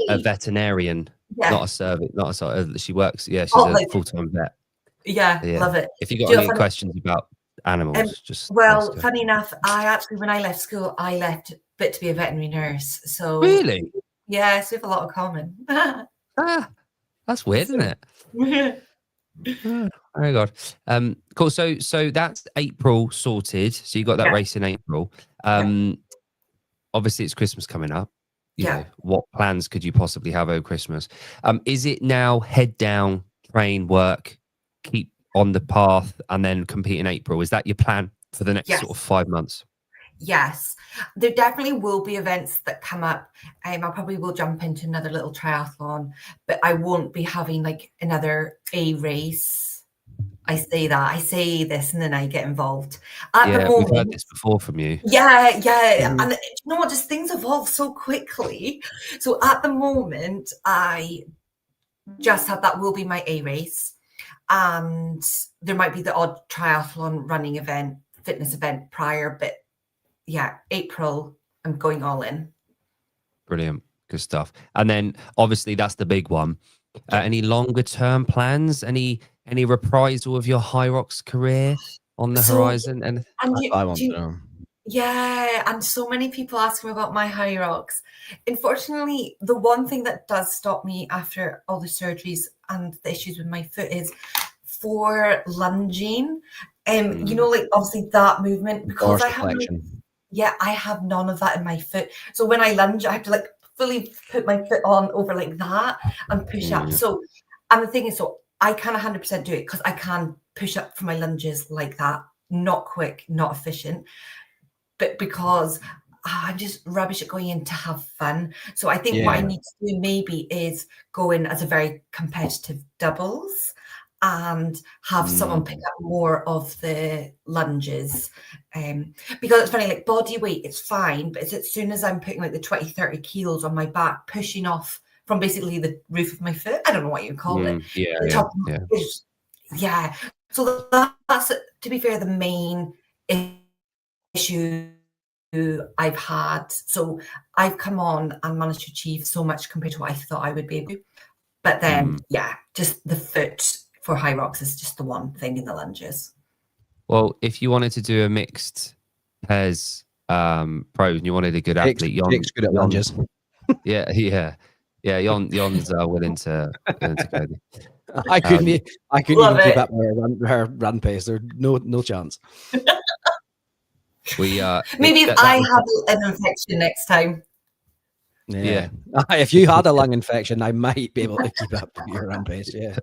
a veterinarian, not a servant, not a, she works, she's a full-time vet. Yeah, love it. If you got any questions about animals, just well, funny enough, when I left school, I left but to be a veterinary nurse. So really, yes, we have a lot of common. That's weird, isn't it? Oh my god. Cool. So that's April sorted. So you got that race in April. Obviously it's Christmas coming up. You know, what plans could you possibly have over Christmas? Is it now head down, train, work, keep on the path, and then compete in April? Is that your plan for the next sort of 5 months? Yes, there definitely will be events that come up. I probably will jump into another little triathlon, but I won't be having like another A race. I say this and then I get involved. At the moment, we've heard this before from you. Yeah. And you know what? Just things evolve so quickly. So at the moment, I just have that will be my A race, and there might be the odd triathlon running event, fitness event prior, but yeah, April, I'm going all in. Brilliant. Good stuff. And then obviously that's the big one. Any longer term plans? Any reprisal of your High Rocks career on the horizon? And I want to know. Yeah, and so many people ask me about my High Rocks. Unfortunately, the one thing that does stop me after all the surgeries and the issues with my foot is for lunging. You know, like obviously that movement, because I have none of that in my foot. So when I lunge, I have to like fully put my foot on over like that and push up. So, and the thing is, so I can 100% do it because I can push up for my lunges like that. Not quick, not efficient, but because I'm just rubbish at going in to have fun. So I think what I need to do maybe is go in as a very competitive doubles and have someone pick up more of the lunges. Because it's funny, like body weight, it's fine, but it's as soon as I'm putting like the 20, 30 kilos on my back, pushing off from basically the roof of my foot. I don't know what you call it. So that's, to be fair, the main issue I've had. So I've come on and managed to achieve so much compared to what I thought I would be able to. But then, just the foot for High Rocks is just the one thing in the lunges. Well, if you wanted to do a mixed pairs pro and you wanted a good athlete, Jake's good at lunges. Yon's willing to go. I couldn't even keep up her run pace. There's no chance. Maybe if I have an infection next time. Yeah. If you had a lung infection, I might be able to keep up with your run pace. Yeah.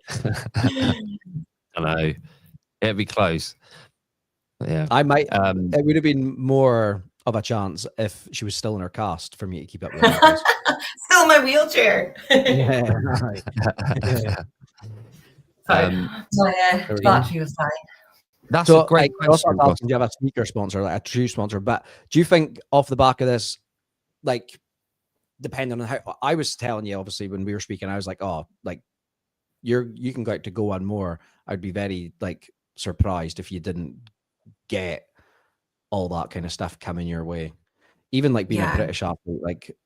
I know. It'd be close. Yeah. I might. It would have been more of a chance if she was still in her cast for me to keep up with her. Still in my wheelchair. Battery was fine. That's a great question. Do you have a sneaker sponsor, like a true sponsor? But do you think off the back of this, like, depending on how I was telling you, obviously, when we were speaking, I was like, oh, like you can go out to go on more. I'd be very like surprised if you didn't get all that kind of stuff coming your way. Even like being a British athlete, like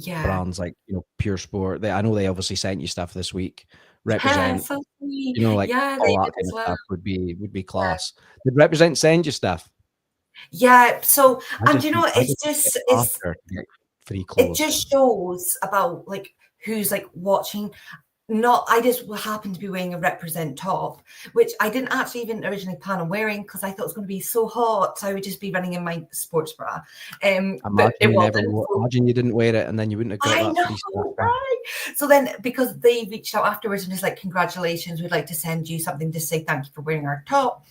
brands like, you know, Pure Sport. I know they obviously sent you stuff this week. Represent, you know, like all that kind of stuff would be class. Did Represent send you stuff? Yeah. So, and you know, it just shows about like who's like watching. I just happened to be wearing a Represent top, which I didn't actually even originally plan on wearing because I thought it was going to be so hot. So I would just be running in my sports bra. Imagine you didn't wear it and then you wouldn't have got that free stuff. Right? So then, because they reached out afterwards and just like, congratulations, we'd like to send you something to say thank you for wearing our top.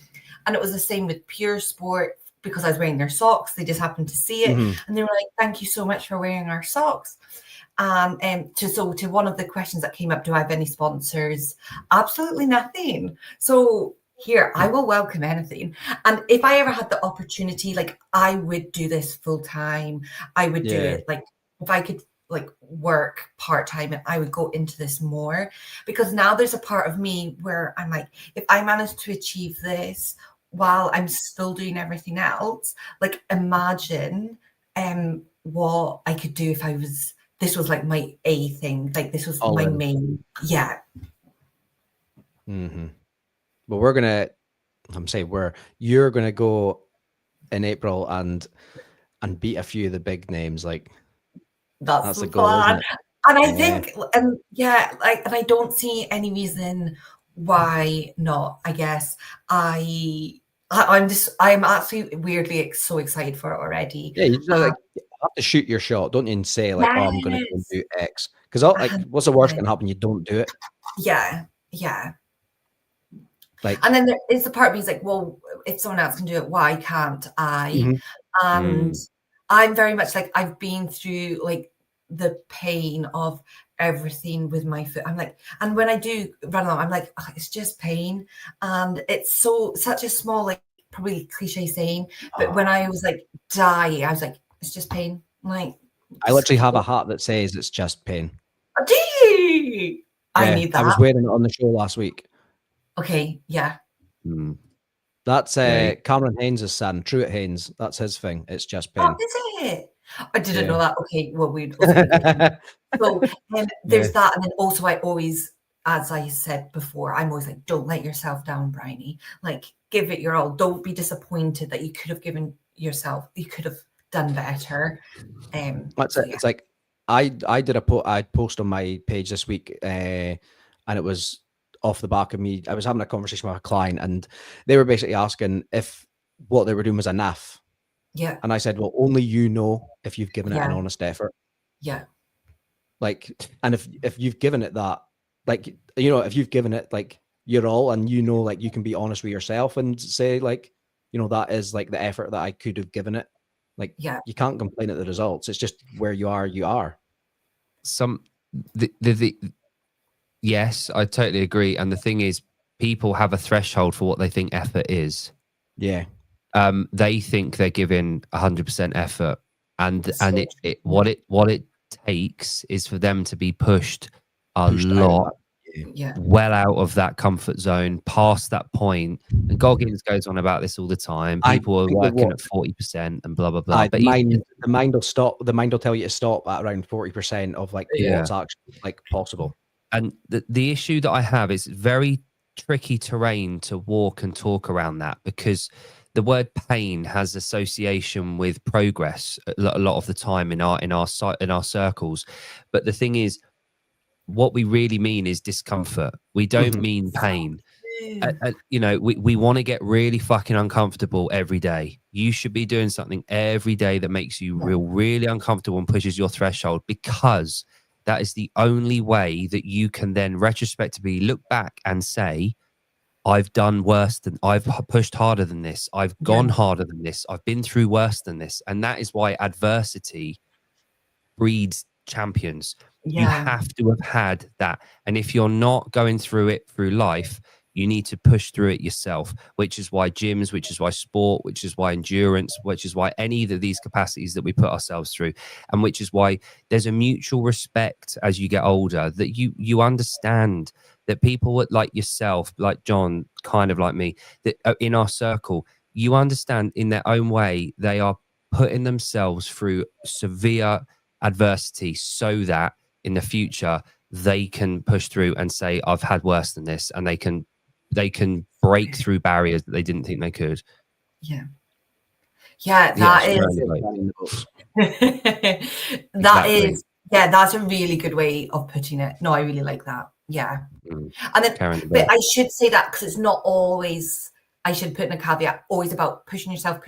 And it was the same with Pure Sport because I was wearing their socks. They just happened to see it and they were like, thank you so much for wearing our socks. And to one of the questions that came up, do I have any sponsors? Absolutely nothing. So here, I will welcome anything. And if I ever had the opportunity, like I would do this full time. I would do it like if I could like work part-time, and I would go into this more, because now there's a part of me where I'm like, if I manage to achieve this while I'm still doing everything else, like imagine what I could do if this was like my A thing, like this was All my in. main, yeah. But you're gonna go in April and beat a few of the big names. Like That's the goal, isn't plan. it? And I think, and I don't see any reason why not. I guess I'm actually weirdly so excited for it already. Yeah, you just like you have to shoot your shot. Don't even say like, "Oh, I'm going to go and Yes. do X," because like, what's the worst can happen? You don't do it. Yeah. Like, and then there is the part of me is like, well, if someone else can do it, why can't I? And I'm very much like, I've been through like the pain of everything with my foot. I'm like, and when I do run along, I'm like, oh, it's just pain. And it's such a small, like probably cliche saying, but when I was like dying, I was like, it's just pain. Like, I literally have a hat that says it's just pain. Do you? I need that. I was wearing it on the show last week. Okay, yeah. That's Cameron Haynes' son, Truett Haynes. That's his thing. It's just pain. Oh, is it? I didn't know that. Okay, well, we'd also so there's that, and then also I always, as I said before, I'm always like, don't let yourself down, Bryony. Like, give it your all. Don't be disappointed that you could have done better. That's it. It's like I did I post on my page this week, and it was off the back of me. I was having a conversation with a client, and they were basically asking if what they were doing was enough. Yeah. And I said, well, only you know if you've given it an honest effort. Yeah. Like, and if you've given it that, like, you know, if you've given it like your all, and you know, like you can be honest with yourself and say like, you know, that is like the effort that I could have given it. Like, you can't complain at the results. It's just where you are. Yes, I totally agree. And the thing is, people have a threshold for what they think effort is. Yeah. They think they're giving 100% effort, and what it takes is for them to be pushed lot, well out of that comfort zone, past that point. And Goggins goes on about this all the time. People are working at 40% and blah blah blah. But the mind will stop. The mind will tell you to stop at around 40% of like what's actually like possible. And the issue that I have is very tricky terrain to walk and talk around that, because the word pain has association with progress a lot of the time in our circles. But the thing is, what we really mean is discomfort. We don't mean pain. You know, we want to get really fucking uncomfortable every day. You should be doing something every day that makes you really uncomfortable and pushes your threshold, because that is the only way that you can then retrospectively look back and say, I've done worse than, I've pushed harder than this. I've gone harder than this. I've been through worse than this. And that is why adversity breeds champions. You have to have had that. And if you're not going through it through life, you need to push through it yourself, which is why gyms, which is why sport, which is why endurance, which is why any of these capacities that we put ourselves through, and which is why there's a mutual respect as you get older, that you understand that people like yourself, like John, kind of like me, that in our circle, you understand in their own way, they are putting themselves through severe adversity so that in the future they can push through and say, I've had worse than this, and they can break through barriers that they didn't think they could. That is that's a really good way of putting it. No, I really like that. And then but I should say that because it's not always, I should put in a caveat, always about pushing yourself,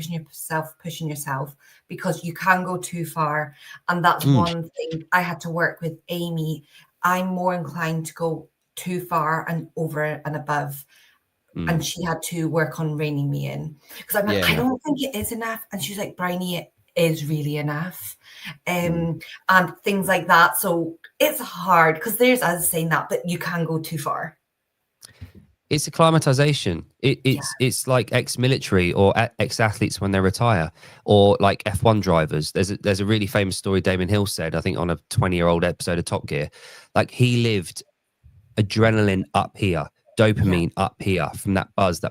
because you can go too far. And that's one thing I had to work with Amy. I'm more inclined to go too far and over and above. And she had to work on reining me in, because I'm like, I don't think it is enough. And she's like, Bryony, it is really enough. And things like that. So it's hard, because there's us saying that, but you can go too far. It's acclimatization. It's like ex-military or ex-athletes when they retire, or like F1 drivers. There's a really famous story Damon Hill said, I think, on a 20-year-old episode of Top Gear. Like, he lived adrenaline up here, dopamine up here from that buzz.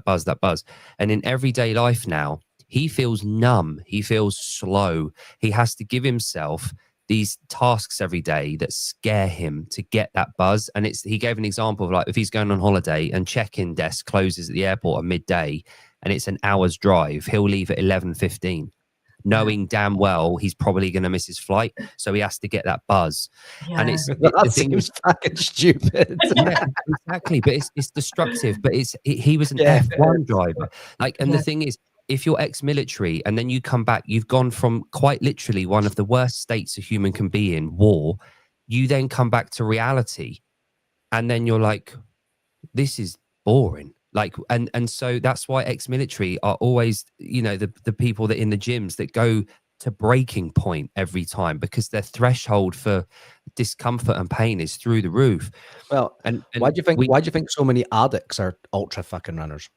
And in everyday life now, he feels numb. He feels slow. He has to give himself these tasks every day that scare him to get that buzz. And he gave an example of, like, if he's going on holiday and check-in desk closes at the airport at midday and it's an hour's drive, he'll leave at 11:15, knowing damn well he's probably going to miss his flight. So he has to get that buzz. And that seems fucking stupid. Yeah, exactly. But it's destructive. But he was an F1 driver. Like, and the thing is, if you're ex-military and then you come back, you've gone from quite literally one of the worst states a human can be in, war. You then come back to reality, and then you're like, this is boring. Like, and so that's why ex-military are always, you know, the people that in the gyms that go to breaking point every time, because their threshold for discomfort and pain is through the roof. Well, and why do you think so many addicts are ultra fucking runners?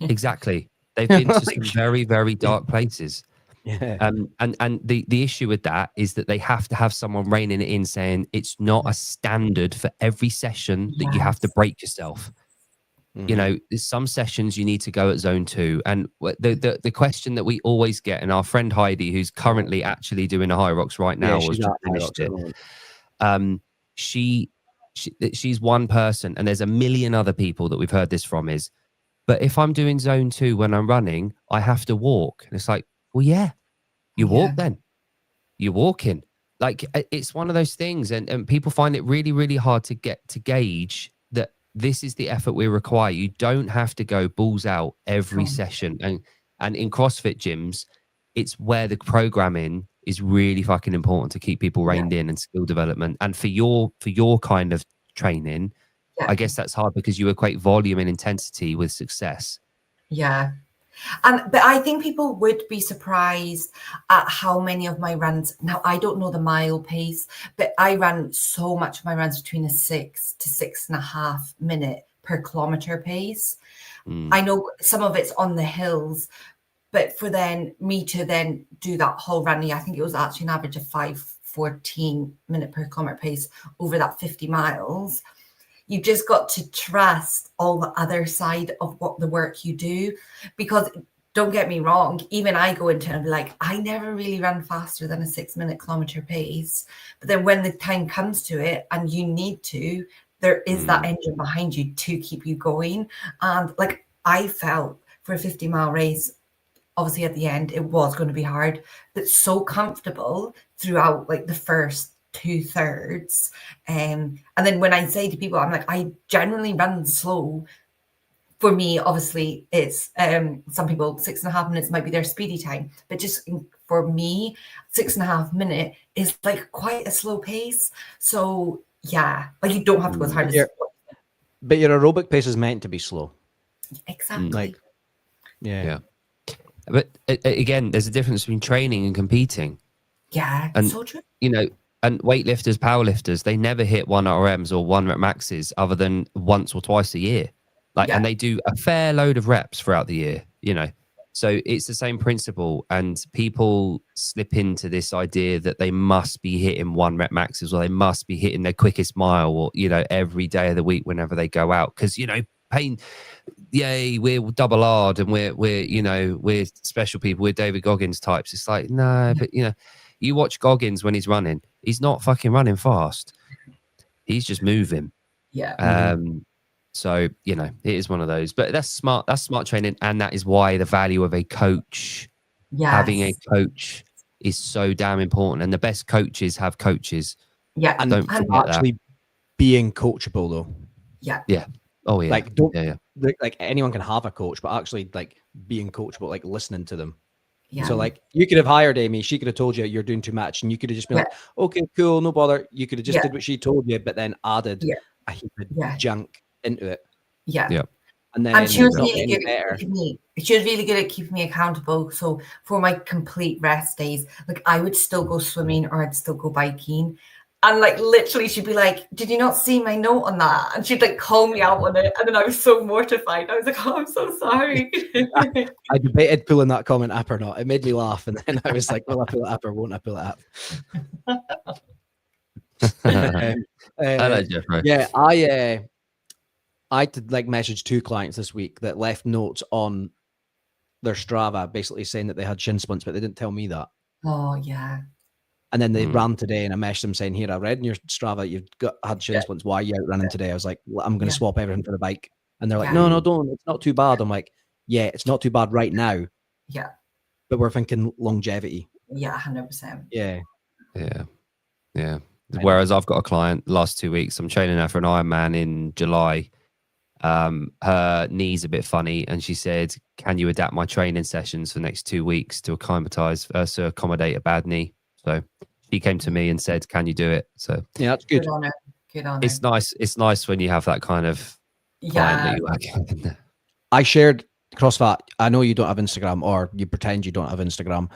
Exactly. They've been to some very, very dark places. Yeah. And the issue with that is that they have to have someone reining it in, saying it's not a standard for every session that you have to break yourself. You know, some sessions you need to go at zone 2. And the question that we always get, and our friend Heidi, who's currently actually doing a High Rocks right now, was just finished it. She's one person, and there's a million other people that we've heard this from, is, but if I'm doing zone 2 when I'm running, I have to walk. And it's like, well, yeah, you walk then. You're walking. Like, it's one of those things. And people find it really, really hard to get to gauge that this is the effort we require. You don't have to go balls out every session. And in CrossFit gyms, it's where the programming is really fucking important to keep people reined in, and skill development. And for your kind of training, I guess that's hard because you equate volume and intensity with success. Yeah. But I think people would be surprised at how many of my runs. Now, I don't know the mile pace, but I ran so much of my runs between a 6 to 6.5 minute per kilometer pace. I know some of it's on the hills, but for me to then do that whole running, I think it was actually an average of 5:14 minute per kilometer pace over that 50 miles. You just got to trust all the other side of what the work you do, because don't get me wrong, even I go into it and be like, I never really ran faster than a 6 minute kilometer pace. But then when the time comes to it and you need to, there is that engine behind you to keep you going. And like, I felt for a 50-mile race, obviously at the end, it was going to be hard, but so comfortable throughout like the first 2/3. And then when I say to people, I'm like, I generally run slow. For me, obviously, it's some people 6.5 minutes might be their speedy time, but just for me, 6.5 minutes is like quite a slow pace. So yeah, like you don't have to go as hard as. But your aerobic pace is meant to be slow. Exactly. Like, yeah. But again, there's a difference between training and competing. Yeah, and so true. You know, and weightlifters, powerlifters, they never hit 1 RMs or 1 rep maxes other than once or twice a year. Like, and they do a fair load of reps throughout the year, you know. So it's the same principle, and people slip into this idea that they must be hitting 1 rep maxes, or they must be hitting their quickest mile, or, you know, every day of the week whenever they go out. Because, you know, pain, yay, we're double R'd and we're you know, we're special people, we're David Goggins types. It's like, no, but, you know, you watch Goggins when he's running, he's not fucking running fast. He's just moving. Yeah. So, you know, it is one of those, but that's smart training. And that is why the value of a coach, having a coach, is so damn important. And the best coaches have coaches. Yeah. And don't forget actually being coachable though. Yeah. Yeah. Oh yeah. Like, like anyone can have a coach, but actually like being coachable, like listening to them. Yeah. So like you could have hired Amy, she could have told you you're doing too much, and you could have just been like, okay, cool, no bother. You could have just did what she told you, but then added a heap of junk into it. Yeah. And then she was really good at keeping me. She was really good at keeping me accountable. So for my complete rest days, like I would still go swimming or I'd still go biking. And like literally she'd be like, did you not see my note on that? And she'd like call me out on it. And then I was so mortified. I was like, oh, I'm so sorry. I debated pulling that comment up or not. It made me laugh. And then I was like, will I pull it up or won't I pull it up? Hello, Jeffrey. Yeah, I did like message 2 clients this week that left notes on their Strava basically saying that they had shin splints, but they didn't tell me that. Oh, yeah. And then they ran today and I messaged them saying, here, I read in your Strava you've had shin splints. Why are you out running today? I was like, well, I'm going to swap everything for the bike. And they're like, no, don't. It's not too bad. I'm like, yeah, it's not too bad right now. Yeah. But we're thinking longevity. Yeah, 100%. Yeah. Yeah. Yeah. Whereas I've got a client last 2 weeks, I'm training her for an Ironman in July. Her knee's a bit funny, and she said, "Can you adapt my training sessions for the next 2 weeks to accommodate a bad knee?" So she came to me and said, "Can you do it?" So yeah, that's good. Good on her. Good on her. It's nice. It's nice when you have that kind of client that you work with. I shared CrossFit. I know you don't have Instagram, or you pretend you don't have Instagram.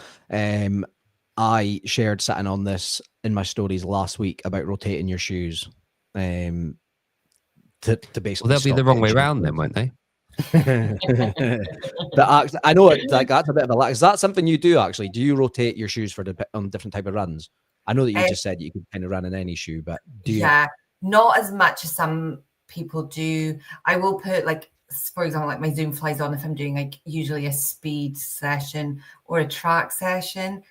I shared sitting on this in my stories last week about rotating your shoes. To basically, Well, they'll be the wrong way around then, won't they? I know it, like that's a bit of a lack. Is that something you do actually? Do you rotate your shoes for on different type of runs? I know that you just said you could kind of run in any shoe, but do you? Yeah, not as much as some people do. I will put like, for example, like my Zoom flies on if I'm doing like usually a speed session or a track session.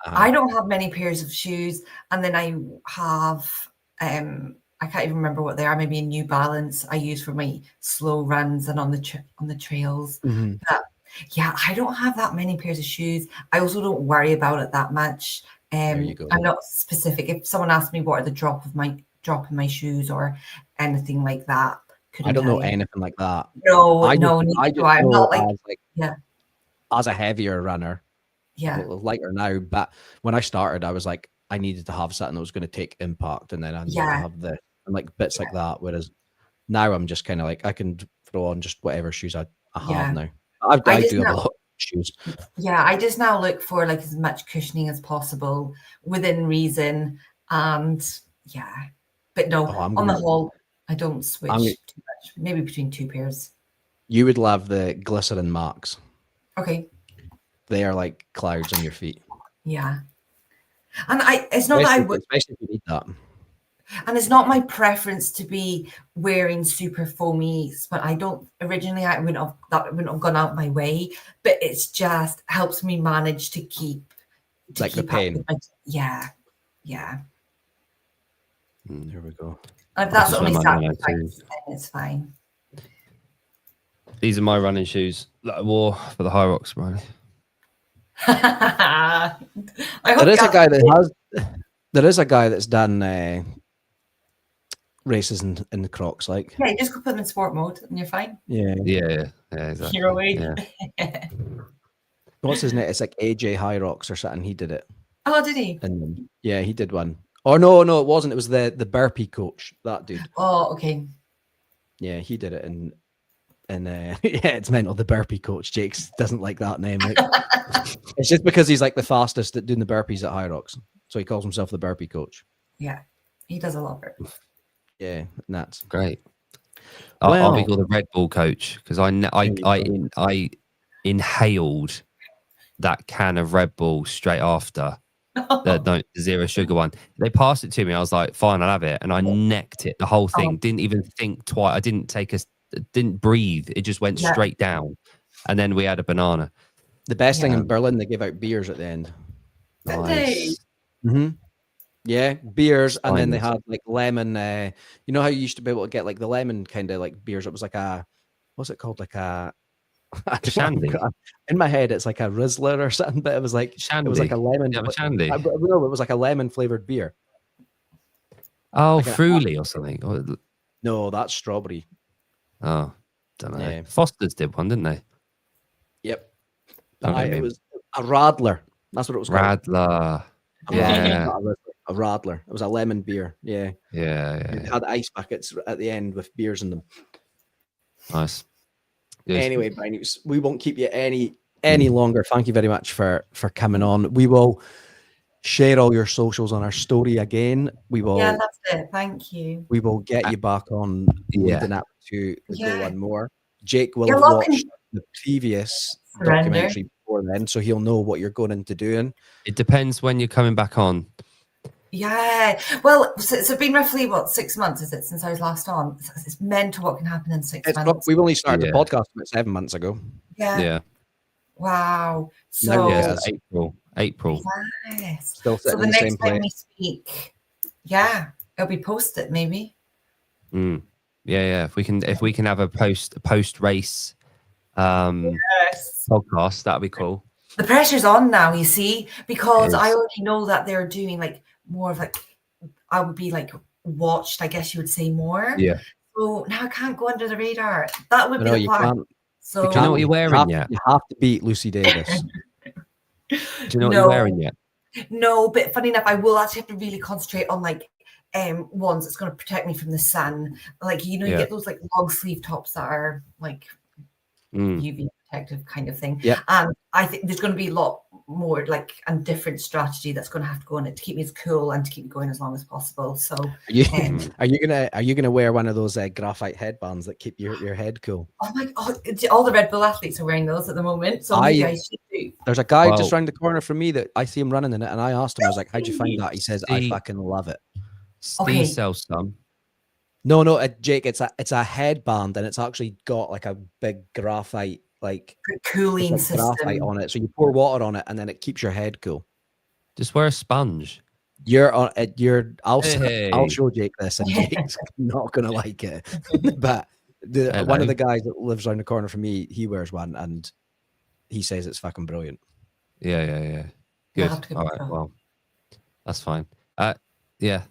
I don't have many pairs of shoes, and then I have I can't even remember what they are. Maybe a New Balance I use for my slow runs and on the trails. But yeah, I don't have that many pairs of shoes. I also don't worry about it that much. There you go. I'm not specific. If someone asks me what are the drop in my shoes or anything like that, I don't know anything like that. No, I'm not like as a heavier runner. Yeah, lighter now, but when I started, I was like, I needed to have something that was going to take impact, and then I needed to have this and like bits like that. Whereas now I'm just kind of like I can throw on just whatever shoes I have now. I do have a lot of shoes. Yeah, I just now look for like as much cushioning as possible within reason, and but no, on the whole, I don't switch too much. Maybe between 2 pairs. You would love the Glycerin Max. Okay. They are like clouds on your feet. Yeah. And it's not that I would, especially if you need that. And it's not my preference to be wearing super foamy, but I wouldn't have gone out my way, but it's just helps me manage to keep the pain. Yeah. There we go. And if that's only sacrifice, then it's fine. These are my running shoes that I wore for the High Rocks, Bryony. There is a guy that's done races in the Crocs, like. Yeah, you just go put them in sport mode and you're fine. Yeah, exactly. You're away. Yeah. What's his name? It's like AJ High Rocks or something. He did it. Oh, did he? And yeah, he did one. Or no, it wasn't. It was the burpee coach, that dude. Oh, okay. Yeah, he did it, and yeah, it's mental. The burpee coach. Jakes doesn't like that name. Like, it's just because he's like the fastest at doing the burpees at High Rocks, so he calls himself the burpee coach. Yeah, he does a lot of it. Yeah, that's great. I'll be called the Red Bull coach because I inhaled that can of Red Bull straight after the zero sugar one. They passed it to me. I was like, fine, I'll have it, and I necked it. The whole thing. Didn't even think twice. I didn't breathe. It just went straight down, and then we had a banana. The best thing in Berlin, they give out beers at the end. Nice. Yeah, beers, and then they had like lemon. You know how you used to be able to get like the lemon kind of like beers? It was like what's it called? Like a shandy. In my head, it's like a Rizzler or something, but it was like shandy. It was like a lemon. Yeah, shandy. No, it was like a lemon flavored beer. Oh, like Fruity or something. No, that's strawberry. Oh, don't know. Yeah. Foster's did one, didn't they? Yep. It was a Radler. That's what it was called. Radler. Yeah. A Radler. It was a lemon beer. Yeah. It had ice buckets at the end with beers in them. Nice. Good. Anyway, Bryony, we won't keep you any longer. Thank you very much for coming on. We will share all your socials on our story again. We will. Yeah, that's it. Thank you. We will get you back on leading up to Go One More. Jake will have watched the previous documentary before then, so he'll know what you're going into doing. It depends when you're coming back on. Yeah. Well, so it's been roughly, what, 6 months, is it, since I was last on? It's mental what can happen in 6 months. We've only started the podcast about 7 months ago. Yeah. Wow. So April. Yes. Still sitting so in the the next same time place. we speak, it'll be posted maybe. Yeah. If we can have a post race podcast, that'd be cool. The pressure's on now, you see, because I already know that they're doing like more of like, I would be like watched, I guess you would say more. Yeah. So now I can't go under the radar. That would be No, the you plan. can't. So Do you know what you're wearing yet? You have to beat Lucy Davis. Do you know what you're wearing yet? No, but funny enough, I will actually have to really concentrate on like ones that's going to protect me from the sun. Like, you get those like long sleeve tops that are like UV protective kind of thing. Yeah. And I think there's going to be a lot more like and different strategy that's going to have to go in it to keep me as cool and to keep me going as long as possible. So are you gonna wear one of those graphite headbands that keep your head cool? Oh my god, all the Red Bull athletes are wearing those at the moment. So maybe I should do. There's a guy just around the corner from me that I see him running in it, and I asked him, I was like, how'd you find that? He says, I fucking love it. Steve sells some. No, Jake, it's a headband, and it's actually got like a big graphite cooling system graphite on it. So you pour water on it, and then it keeps your head cool. Just wear a sponge. I'll show Jake this, and Jake's not gonna like it. But one of the guys that lives around the corner from me, he wears one, and he says it's fucking brilliant. Yeah. Good. All right. Well, that's fine. Yeah.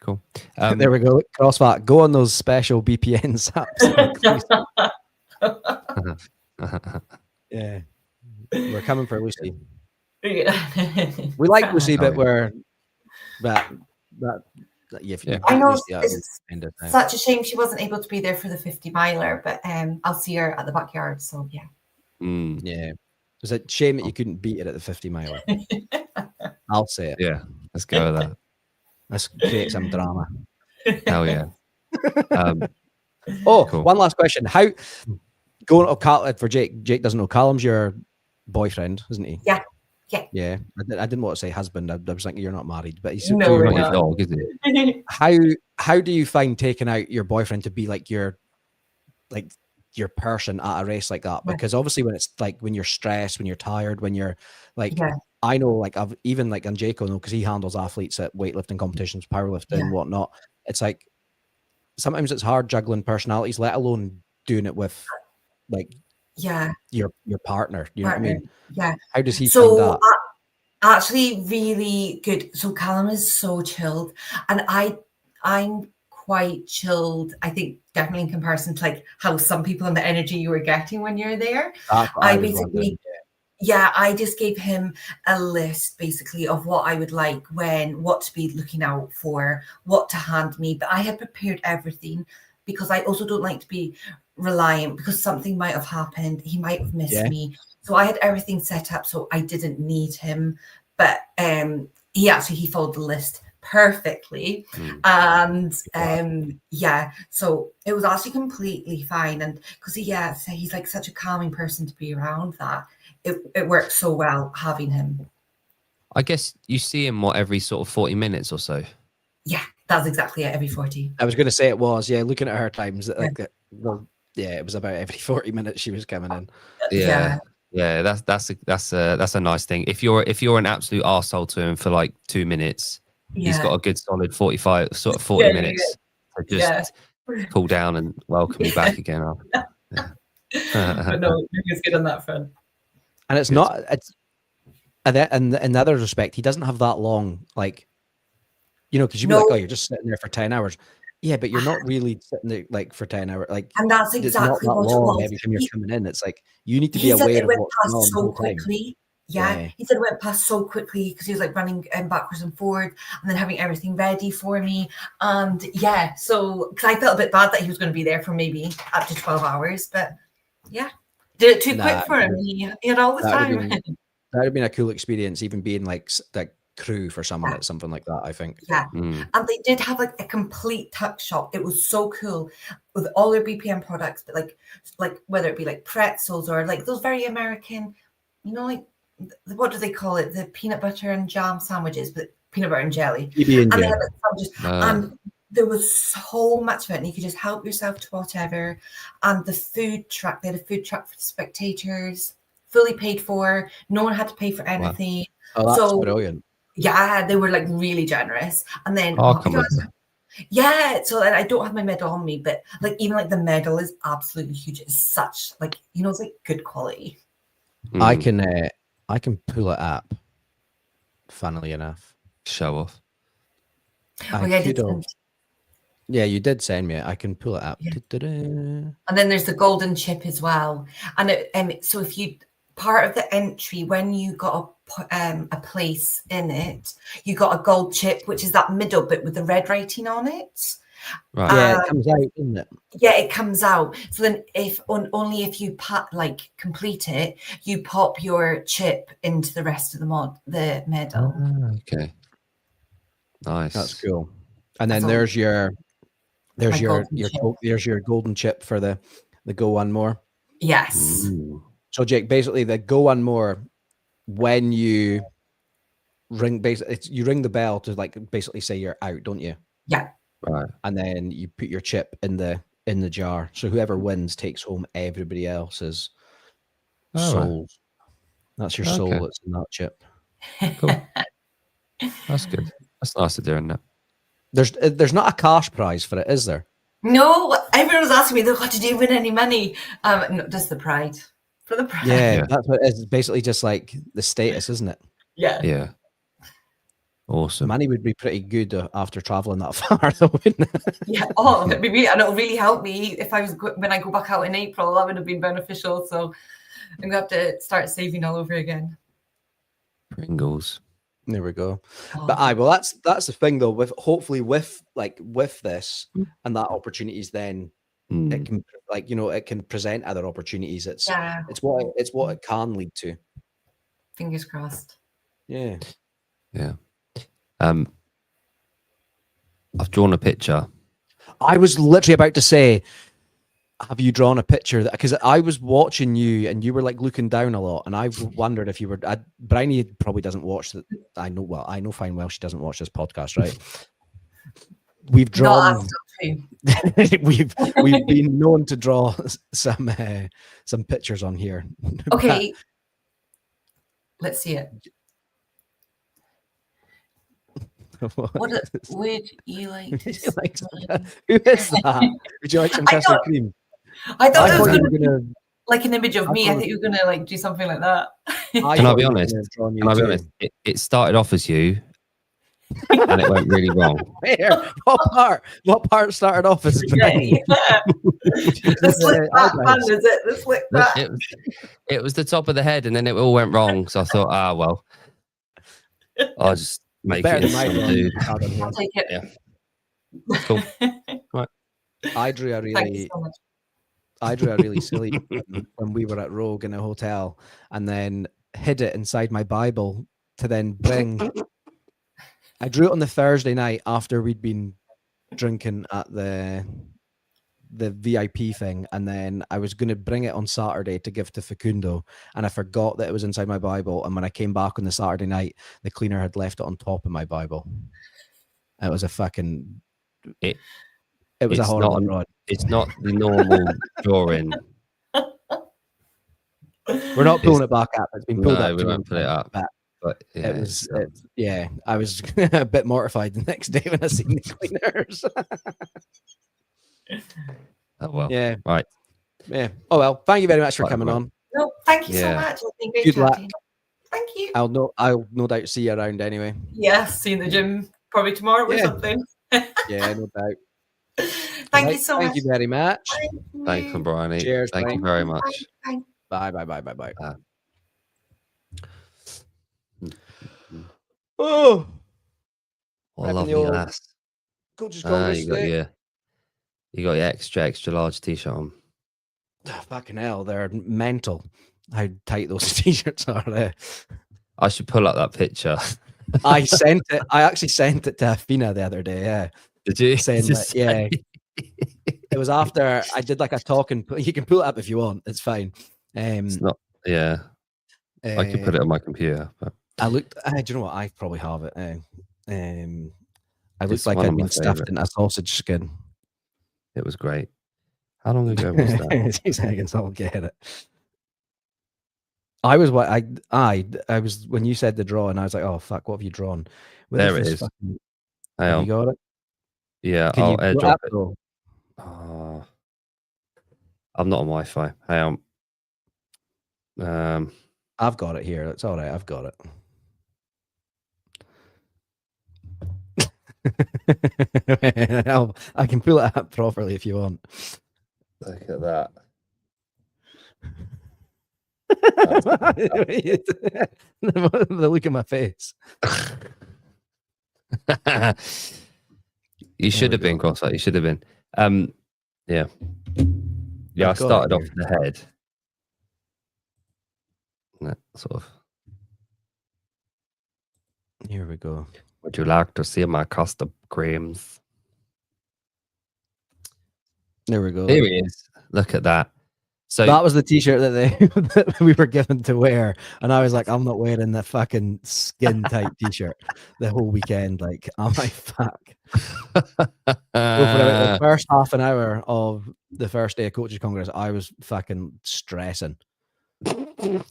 Cool. There we go. CrossFit. Go on those special BPN apps. Yeah. We're coming for Lucy. We like Lucy, but I know it's such a shame she wasn't able to be there for the 50 miler, but I'll see her at the backyard. So yeah. Yeah. It's a shame that you couldn't beat it at the 50 miler. I'll say it. Yeah. Let's go with that. Let's create some drama. Hell yeah. Cool. One last question. How going to Callum for Jake? Jake doesn't know. Callum's your boyfriend, isn't he? Yeah. Yeah. I didn't want to say husband. I was thinking you're not married, but he's not your dog, is it? How do you find taking out your boyfriend to be like your person at a race like that? Because obviously when you're stressed, when you're tired, when you're like, I know, like I've even like, and Jake will know because he handles athletes at weightlifting competitions, powerlifting, and whatnot. It's like sometimes it's hard juggling personalities, let alone doing it with like your partner. You know what I mean? Yeah. How does he find that? Actually, really good. So Callum is so chilled, and I'm quite chilled. I think definitely in comparison to like how some people and the energy you were getting when you're there. I just gave him a list basically of what I would like, what to be looking out for, what to hand me. But I had prepared everything because I also don't like to be reliant because something might have happened. He might have missed me. So I had everything set up so I didn't need him. But he followed the list perfectly. And so it was actually completely fine. And because he's like such a calming person to be around that it works so well having him. I guess you see him every sort of 40 minutes or so. Yeah, that's exactly it, every 40. I was going to say it was, looking at her times, it was about every 40 minutes she was coming in. Yeah, that's a nice thing. If you're an absolute arsehole to him for like 2 minutes, he's got a good solid 40 minutes to just cool down and welcome you back again. But no, he's good on that front. And it's not, and in the other respect, he doesn't have that long, like, because you'd be like, oh, you're just sitting there for 10 hours. Yeah, but you're not really sitting there like for 10 hours. Like, and that's exactly what it was. Every time you're coming in, it's like you need to be aware of what's going on so quickly. Yeah, he said it went past so quickly because he was like running backwards and forward and then having everything ready for me. And so because I felt a bit bad that he was going to be there for maybe up to 12 hours, but did it too quick for him. He had all the time. That would have been a cool experience, even being like crew for someone Yeah. at something like that, I think. Yeah. Mm. And they did have like a complete tuck shop. It was so cool with all their BPM products, but like whether it be like pretzels or like those very American, you know, like what do they call it? The peanut butter and jam sandwiches, but peanut butter and jelly. PB&J. And they had sandwiches, and there was so much of it, and you could just help yourself to whatever. And the food truck, they had a food truck for the spectators, fully paid for. No one had to pay for anything. Oh, that's So brilliant. yeah, they were like really generous. And then yeah, so I don't have my medal on me, but like even like the medal is absolutely huge. It's such like, you know, it's like good quality. I can pull it up, funnily enough. Show off. Yeah, you did send me it. I can pull it up. Yeah. And then there's the golden chip as well. And so if you part of the entry, when you got a place in it, you got a gold chip, which is that middle bit with the red writing on it. Right. Yeah, it comes out, doesn't it? Yeah, it comes out. So then only if you complete it, you pop your chip into the rest of the medal. Okay. Nice. That's cool. And then there's your golden chip for the go one more. Yes. Ooh. So Jake, basically the go one more, when you ring the bell to like basically say you're out, don't you? Yeah. Right. And then you put your chip in the jar. So whoever wins takes home everybody else's souls. Right. That's your soul that's in that chip. Cool. That's good. That's nice to do, isn't it? There's not a cash prize for it, is there? No, everyone was asking me, did you win any money? No, just the pride. For the pride. Yeah, that's what it is. It's basically just like the status, isn't it? Yeah. Yeah. Awesome. Money would be pretty good after traveling that far, though, wouldn't it? Yeah. It'd be really, and it'll really help me if when I go back out in April. That would have been beneficial. So I'm gonna have to start saving all over again. Pringles. There we go. But that's the thing though. With this and that opportunities, then it can it can present other opportunities. It's what it can lead to. Fingers crossed. Yeah. Yeah. I've drawn a picture. I was literally about to say, have you drawn a picture? Because I was watching you and you were like looking down a lot, and I wondered if you were. Bryony probably doesn't watch that. I know fine well she doesn't watch this podcast, right? We've drawn. we've been known to draw some pictures on here. Okay, let's see it. What would you like to see? Who is that? Would you like some custard cream? I thought it was gonna like an image of me. I thought you were gonna like do something like that. Can I be honest? It started off as you, and it went really wrong. Where? What part started off as me? The slick back band, is it? The slick back. It was the top of the head, and then it all went wrong. So I thought, well, I'll just make it. Dude. I'll take it. Yeah. Cool. Right. I drew a really silly when we were at Rogue in a hotel, and then hid it inside my Bible to then bring. I drew it on the Thursday night after we'd been drinking at the VIP thing, and then I was going to bring it on Saturday to give to Facundo, and I forgot that it was inside my Bible. And when I came back on the Saturday night, the cleaner had left it on top of my Bible. It was a fucking. It was a horrible drawing. It's not the normal drawing. We're not pulling it back up. It's been pulled up. No, we won't pull it up. But yeah, I was a bit mortified the next day when I seen the cleaners. Oh well. Yeah. Right. Yeah. Oh well. Thank you very much for coming on. No, thank you so much. It's been great Good luck. chatting. Thank you. I'll no doubt see you around anyway. Yeah, see you in the gym probably tomorrow or something. Yeah, no doubt. Thank you so much. Thank you very much. Thank you, Bryony. Cheers. Thank you very much. Bye. Bye. Oh, what a lovely lass. You got your extra large t-shirt on. Fucking hell, they're mental. How tight those t-shirts are there. I should pull up that picture. I sent it. I actually sent it to Afina the other day. Yeah. Did you? Saying that, yeah. It was after I did like a talk, and you can pull it up if you want. It's fine. It's not. Yeah. I could put it on my computer. But I looked. Do you know what? I probably have it. I looked It's like one I'd of my been stuffed favourite. in a sausage skin. It was great. How long ago was that? 2 seconds, I'll get it. I was when you said the draw, and I was like, oh fuck, what have you drawn? There it is. Fucking, Hang have on. you got it? Yeah, Can I'll you airdrop it. Though? I'm not on Wi-Fi. Hang on. I've got it here. It's all right. I've got it. I can pull it up properly if you want. Look at that. The look at my face. You should have been cross-eyed. You should have been. Yeah. Yeah, I started off the head. That sort of. Here we go. Would you like to see my custard creams? There we go. There he is. Look at that. So that was the t-shirt that we were given to wear, and I was like, I'm not wearing the fucking skin tight t-shirt the whole weekend. Like, I'm like, fuck. So for the first half an hour of the first day of Coaches Congress, I was fucking stressing, and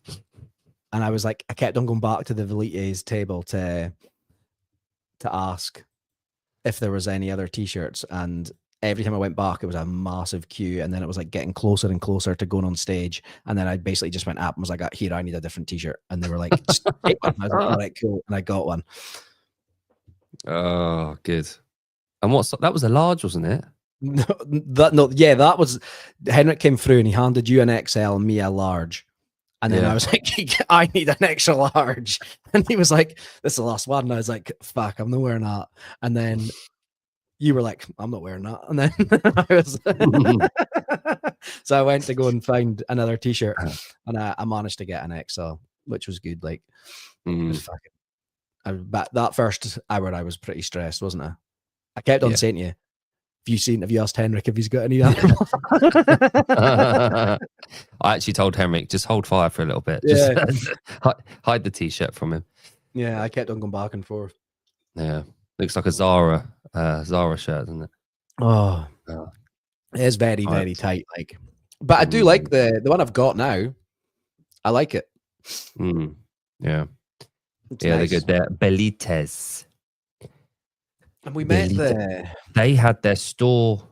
I was like, I kept on going back to the Velites table to ask if there was any other t-shirts, and every time I went back, it was a massive queue, and then it was like getting closer and closer to going on stage. And then I basically just went up and was like, "Here, I need a different t-shirt." And they were like, "Take one." I was like, "All right, cool," and I got one. Oh, good. And that was a large, wasn't it? That was Henrik came through and he handed you an XL and me a large. And then I was like, I need an extra large. And he was like, this is the last one. And I was like, fuck, I'm not wearing that. And then you were like, I'm not wearing that. And then I was so I went to go and find another t-shirt, and I managed to get an XL, which was good. Like, it was fucking, but that first hour I was pretty stressed, wasn't I? I kept on saying to you, have you asked Henrik if he's got any other? I actually told Henrik, just hold fire for a little bit. Yeah. Just hide the t-shirt from him. Yeah, I kept on going back and forth. Yeah. Looks like a Zara shirt, doesn't it? Oh. It is very, very tight. Like, but I do like the one I've got now. I like it. Yeah. It's nice. They're good. They're Belites. And we met they had their store.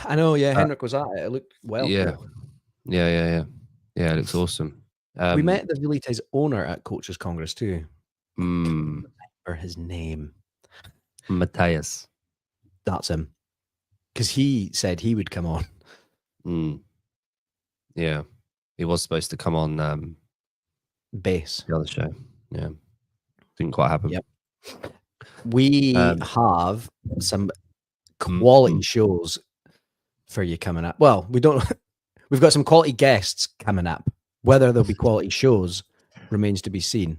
I know, yeah. Henrik was at it. It looked well. Yeah. Yeah, it looks awesome. We met the Velites owner at Coaches Congress too. Remember his name? Matthias. That's him. Because he said he would come on. Yeah. He was supposed to come on Base. The other show. Yeah. Didn't quite happen. Yep. We have some quality shows for you coming up. Well, we don't. We've got some quality guests coming up. Whether there'll be quality shows remains to be seen.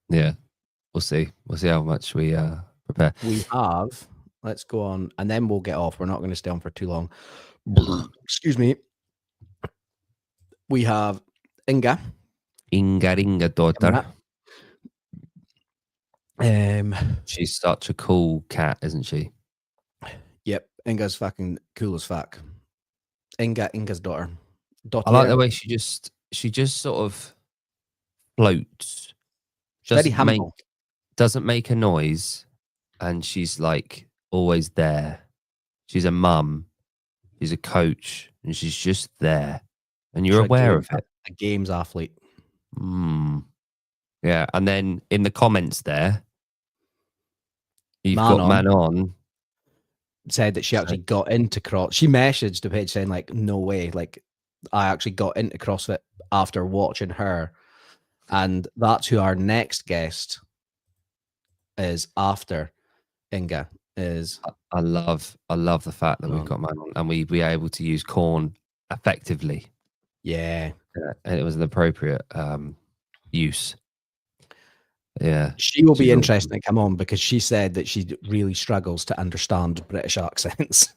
Yeah, we'll see. We'll see how much we prepare. We have. Let's go on, and then we'll get off. We're not going to stay on for too long. Excuse me. We have Inga daughter. She's such a cool cat, isn't she? Yep, Inga's fucking cool as fuck. Inga's daughter. I like the way she just sort of floats. Very humble. Doesn't make a noise, and she's like always there. She's a mum, she's a coach, and she's just there, and you're aware of it. A games athlete. Yeah, and then in the comments there, you've got Manon said that she actually got into CrossFit. She messaged the page saying like, no way, like I actually got into CrossFit after watching her. And that's who our next guest is after Inga is. I love the fact that we've got Manon and we are able to use corn effectively. Yeah. And it was an appropriate use. Yeah. She will be She's interesting awesome. to come on because she said that she really struggles to understand British accents.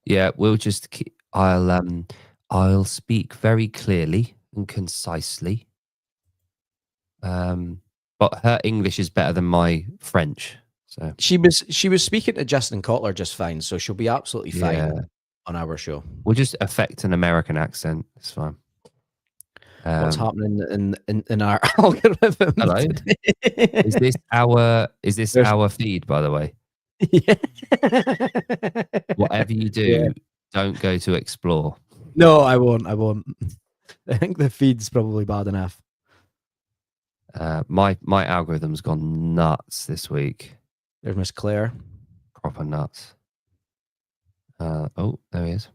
Yeah, we'll just keep, I'll speak very clearly and concisely. But her English is better than my French. So She was speaking to Justin Cotler just fine, so she'll be absolutely yeah, fine on our show. we'll just affect an American accent. It's fine. What's happening in our algorithm Hello. today? Is this our There's- feed, by the way? Yeah. Whatever you do, Yeah. don't go to explore. No, I won't. I won't. I think the feed's probably bad enough. My algorithm's gone nuts this week. There's Miss Claire. Proper nuts. Oh, there he is.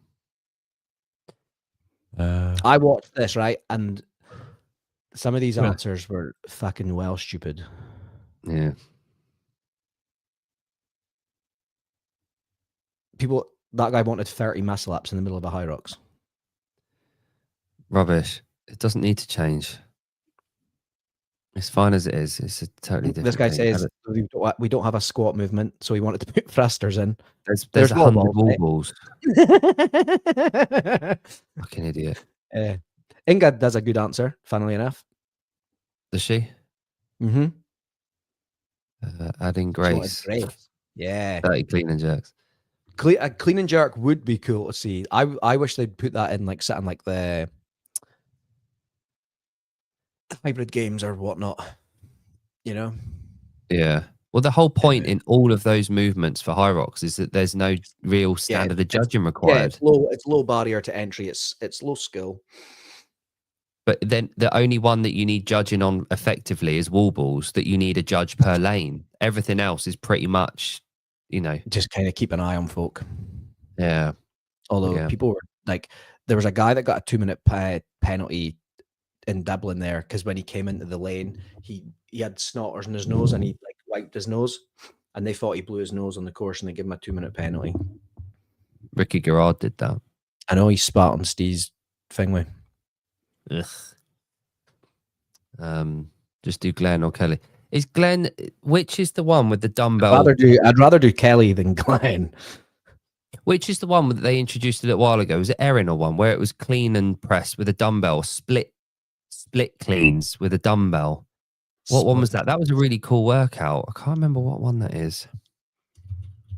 I watched this, right, and some of these answers were fucking well stupid. Yeah. That guy wanted 30 muscle ups in the middle of a high rocks. Rubbish. It doesn't need to change. It's fine as it is. It's a totally different This guy thing. says we don't have a squat movement, so he wanted to put thrusters in. There's 100 wall balls. Fucking idiot. Inga does a good answer, funnily enough. Does she? Mm-hmm. Adding grace. Yeah. 30 clean and jerks. A clean and jerk would be cool to see. I wish they'd put that in like something like the hybrid games or whatnot. You know? Yeah. Well, the whole point in all of those movements for high rocks is that there's no real standard of judging required. Yeah, it's low barrier to entry. It's low skill. But then the only one that you need judging on effectively is wall balls, that you need a judge per lane. Everything else is pretty much, just kind of keep an eye on folk. Yeah. Although people were like, there was a guy that got a 2-minute penalty in Dublin there because when he came into the lane, he had snotters in his nose and he like wiped his nose, and they thought he blew his nose on the course and they gave him a 2-minute penalty. Ricky Garrard did that. I know he spat on Steve's Fingway. Ugh. Just do Glenn or Kelly. Is Glenn, which is the one with the dumbbell? I'd rather do Kelly than Glenn. Which is the one that they introduced a little while ago? Was it Erin or one where it was clean and press with a dumbbell, split cleans with a dumbbell? What one was that? That was a really cool workout. I can't remember what one that is.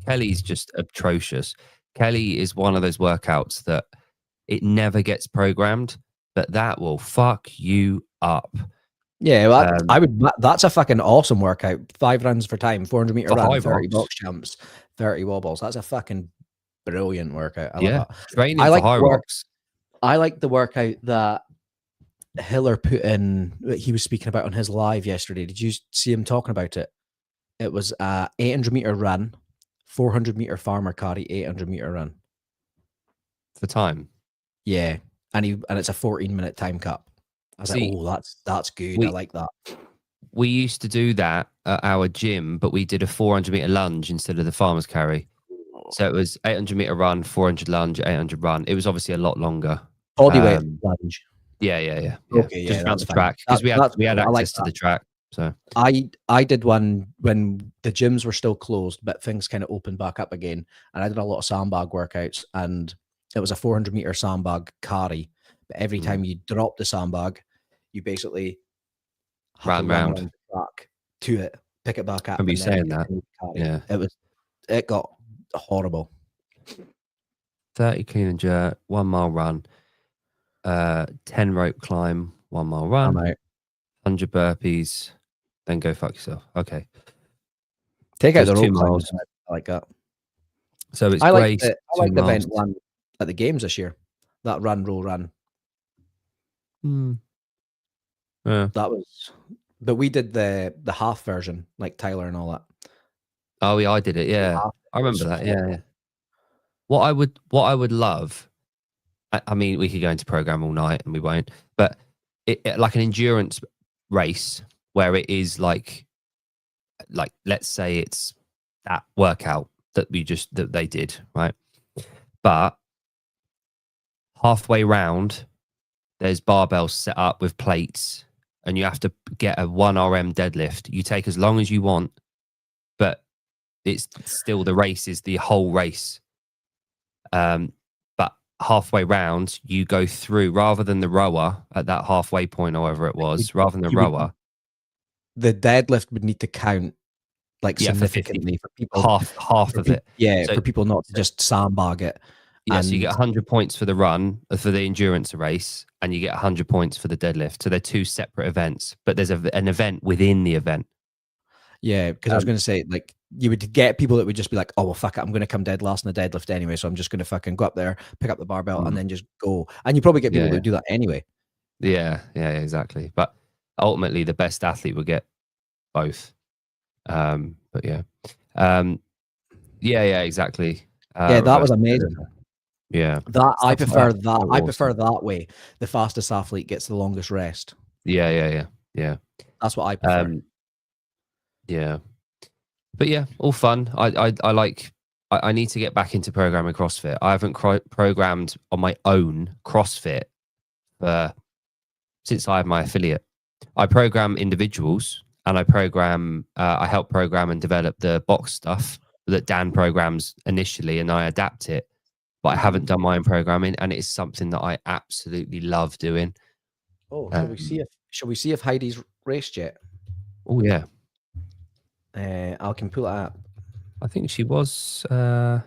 Kelly's just atrocious. Kelly is one of those workouts that it never gets programmed, but that will fuck you up. Yeah, well, I would. That's a fucking awesome workout. 5 runs for time, 400-meter run, 30 box jumps, 30 wobbles. That's a fucking brilliant workout. I love that. Training for high rocks. I like the workout that Hiller put in, that he was speaking about on his live yesterday. Did you see him talking about it? It was a 800-meter run, 400-meter farmer carry, 800-meter run. For time? Yeah, and it's a 14-minute time cap. I was like, oh, that's good. I like that. We used to do that at our gym, but we did a 400-meter lunge instead of the farmer's carry. So it was 800-meter run, 400 lunge, 800 run. It was obviously a lot longer. Body weight lunge. Yeah. Okay, just around the track because we had access to the track. So I did one when the gyms were still closed, but things kind of opened back up again, and I did a lot of sandbag workouts, and it was a 400-meter sandbag carry. But every time you drop the sandbag, you basically run around the track to it, pick it back up. I'll be saying that. Yeah, it got horrible. 30 clean and jerk, 1 mile run, 10 rope climb, 1 mile run, 100 burpees, then go fuck yourself. Okay. Take out the rope miles. I like that. So it's I like the event one at the games this year. That roll run. Yeah. That was, but we did the half version, like Tyler and all that. Oh yeah, I did it. Yeah, I remember that. Yeah. What I would love, I mean, we could go into program all night and we won't, but it like an endurance race where it is like let's say it's that workout that they did, right? But halfway round, there's barbells set up with plates and you have to get a 1 RM deadlift. You take as long as you want, but it's still the race is the whole race. But halfway round, you go through rather than the rower at that halfway point, or whatever it was, rather than the rower. The deadlift would need to count like Yeah, significantly for people. Half of it. Yeah, So, for people not to just sandbag it. Yeah, so you get 100 points for the run, for the endurance race, and you get 100 points for the deadlift. So they're two separate events, but there's an event within the event. Yeah, because I was going to say, like, you would get people that would just be like, oh, well, fuck it, I'm going to come dead last in the deadlift anyway, so I'm just going to fucking go up there, pick up the barbell, and then just go. And you probably get people that do that anyway. Yeah, exactly. But ultimately, the best athlete would get both. But yeah. Yeah, exactly. Yeah, that was amazing. Yeah, I prefer that. I prefer that way. The fastest athlete gets the longest rest. Yeah. That's what I prefer. Yeah, but yeah, all fun. I like. I need to get back into programming CrossFit. I haven't programmed on my own CrossFit since I have my affiliate. I program individuals, and I help program and develop the box stuff that Dan programs initially, and I adapt it. But I haven't done my own programming, and it's something that I absolutely love doing. Oh, shall we see if Heidi's raced yet? Oh yeah. I can pull it up. I think she was. What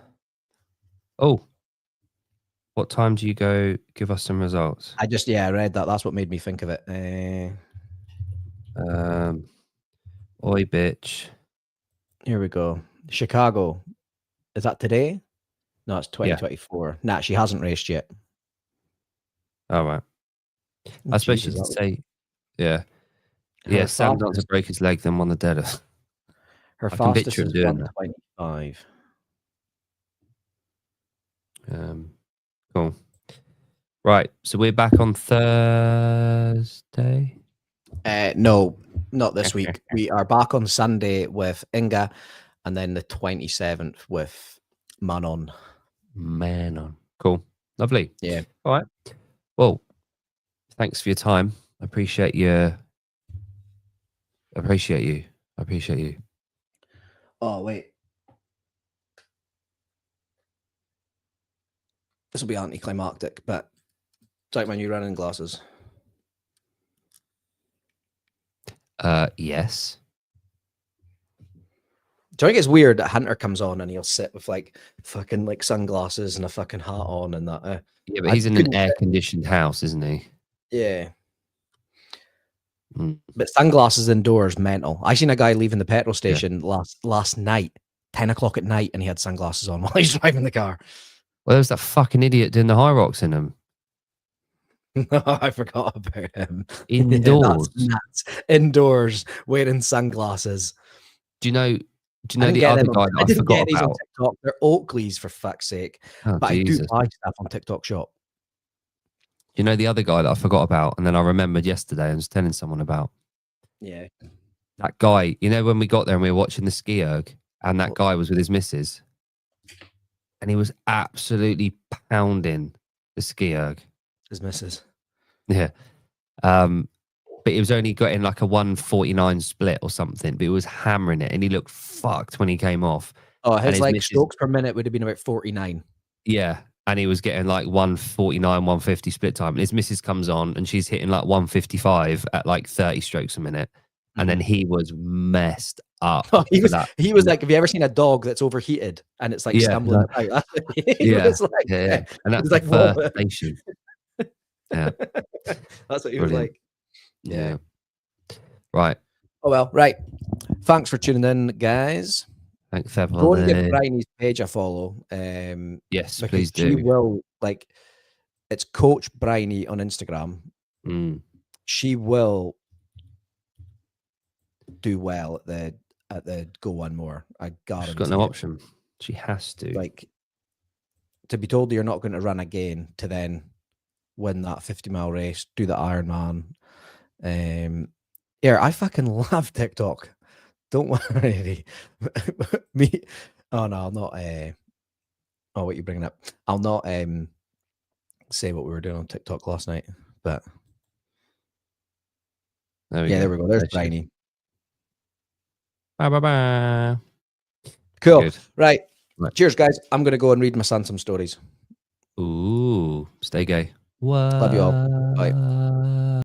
time do you go? Give us some results. I read that. That's what made me think of it. Oi, bitch. Here we go. Chicago. Is that today? No, it's 2024. Yeah. Nah, she hasn't raced yet. All right. I suppose you should say, yeah. Sam Johnson break his leg, then won the deadlift. Her fastest is 125. Cool. Right. So we're back on Thursday? No, not this week. We are back on Sunday with Inga, and then the 27th with Manon. Cool. Lovely. Yeah. All right. Well, thanks for your time. I appreciate you. Oh, wait. This will be anticlimactic, but it's like my new running glasses. Yes. Do you think it's weird that Hunter comes on and he'll sit with like fucking like sunglasses and a fucking hat on and that? Yeah, but he's in an air-conditioned house, isn't he? Yeah. But sunglasses indoors, mental. I seen a guy leaving the petrol station last night, 10 o'clock at night, and he had sunglasses on while he's driving the car. Well, there was that fucking idiot doing the high rocks in them. No, I forgot about him. Indoors. That's nuts. Indoors, wearing sunglasses. Do you know the other guy that I forgot about? On TikTok. They're Oakleys, for fuck's sake. Oh, but Jesus. I do buy stuff on TikTok Shop. Do you know the other guy that I forgot about? And then I remembered yesterday and was telling someone about. Yeah. That guy, you know, when we got there and we were watching the ski erg, and that guy was with his missus, and he was absolutely pounding the ski erg. His missus. Yeah. But he was only getting like a 149 split or something, but he was hammering it, and he looked fucked when he came off. Oh, his like strokes per minute would have been about 49. Yeah. And he was getting like 149, 150 split time. And his missus comes on and she's hitting like 155 at like 30 strokes a minute. And then he was messed up. Oh, he was like, have you ever seen a dog that's overheated and it's like stumbling about? Yeah. And that's like first station. Yeah. That's what he was like. Yeah. Right. Oh, well, right. Thanks for tuning in, guys. Thanks, everyone. Go and give Bryony's page a follow. Yes, please do. She will, like, it's Coach Bryony on Instagram. She will do well at the Go One More. I guarantee. She's got no option. She has to. Like, to be told you're not going to run again, to then win that 50-mile race, do the Ironman. I fucking love TikTok. Don't worry. Me. Oh no, I'll not. Oh, what you bringing up? I'll not say what we were doing on TikTok last night. But There we go. There we go. There's Bryony. Bye bye bye. Cool. Good. Right. Cheers, guys. I'm going to go and read my son some stories. Ooh, stay gay. What? Love you all. Bye.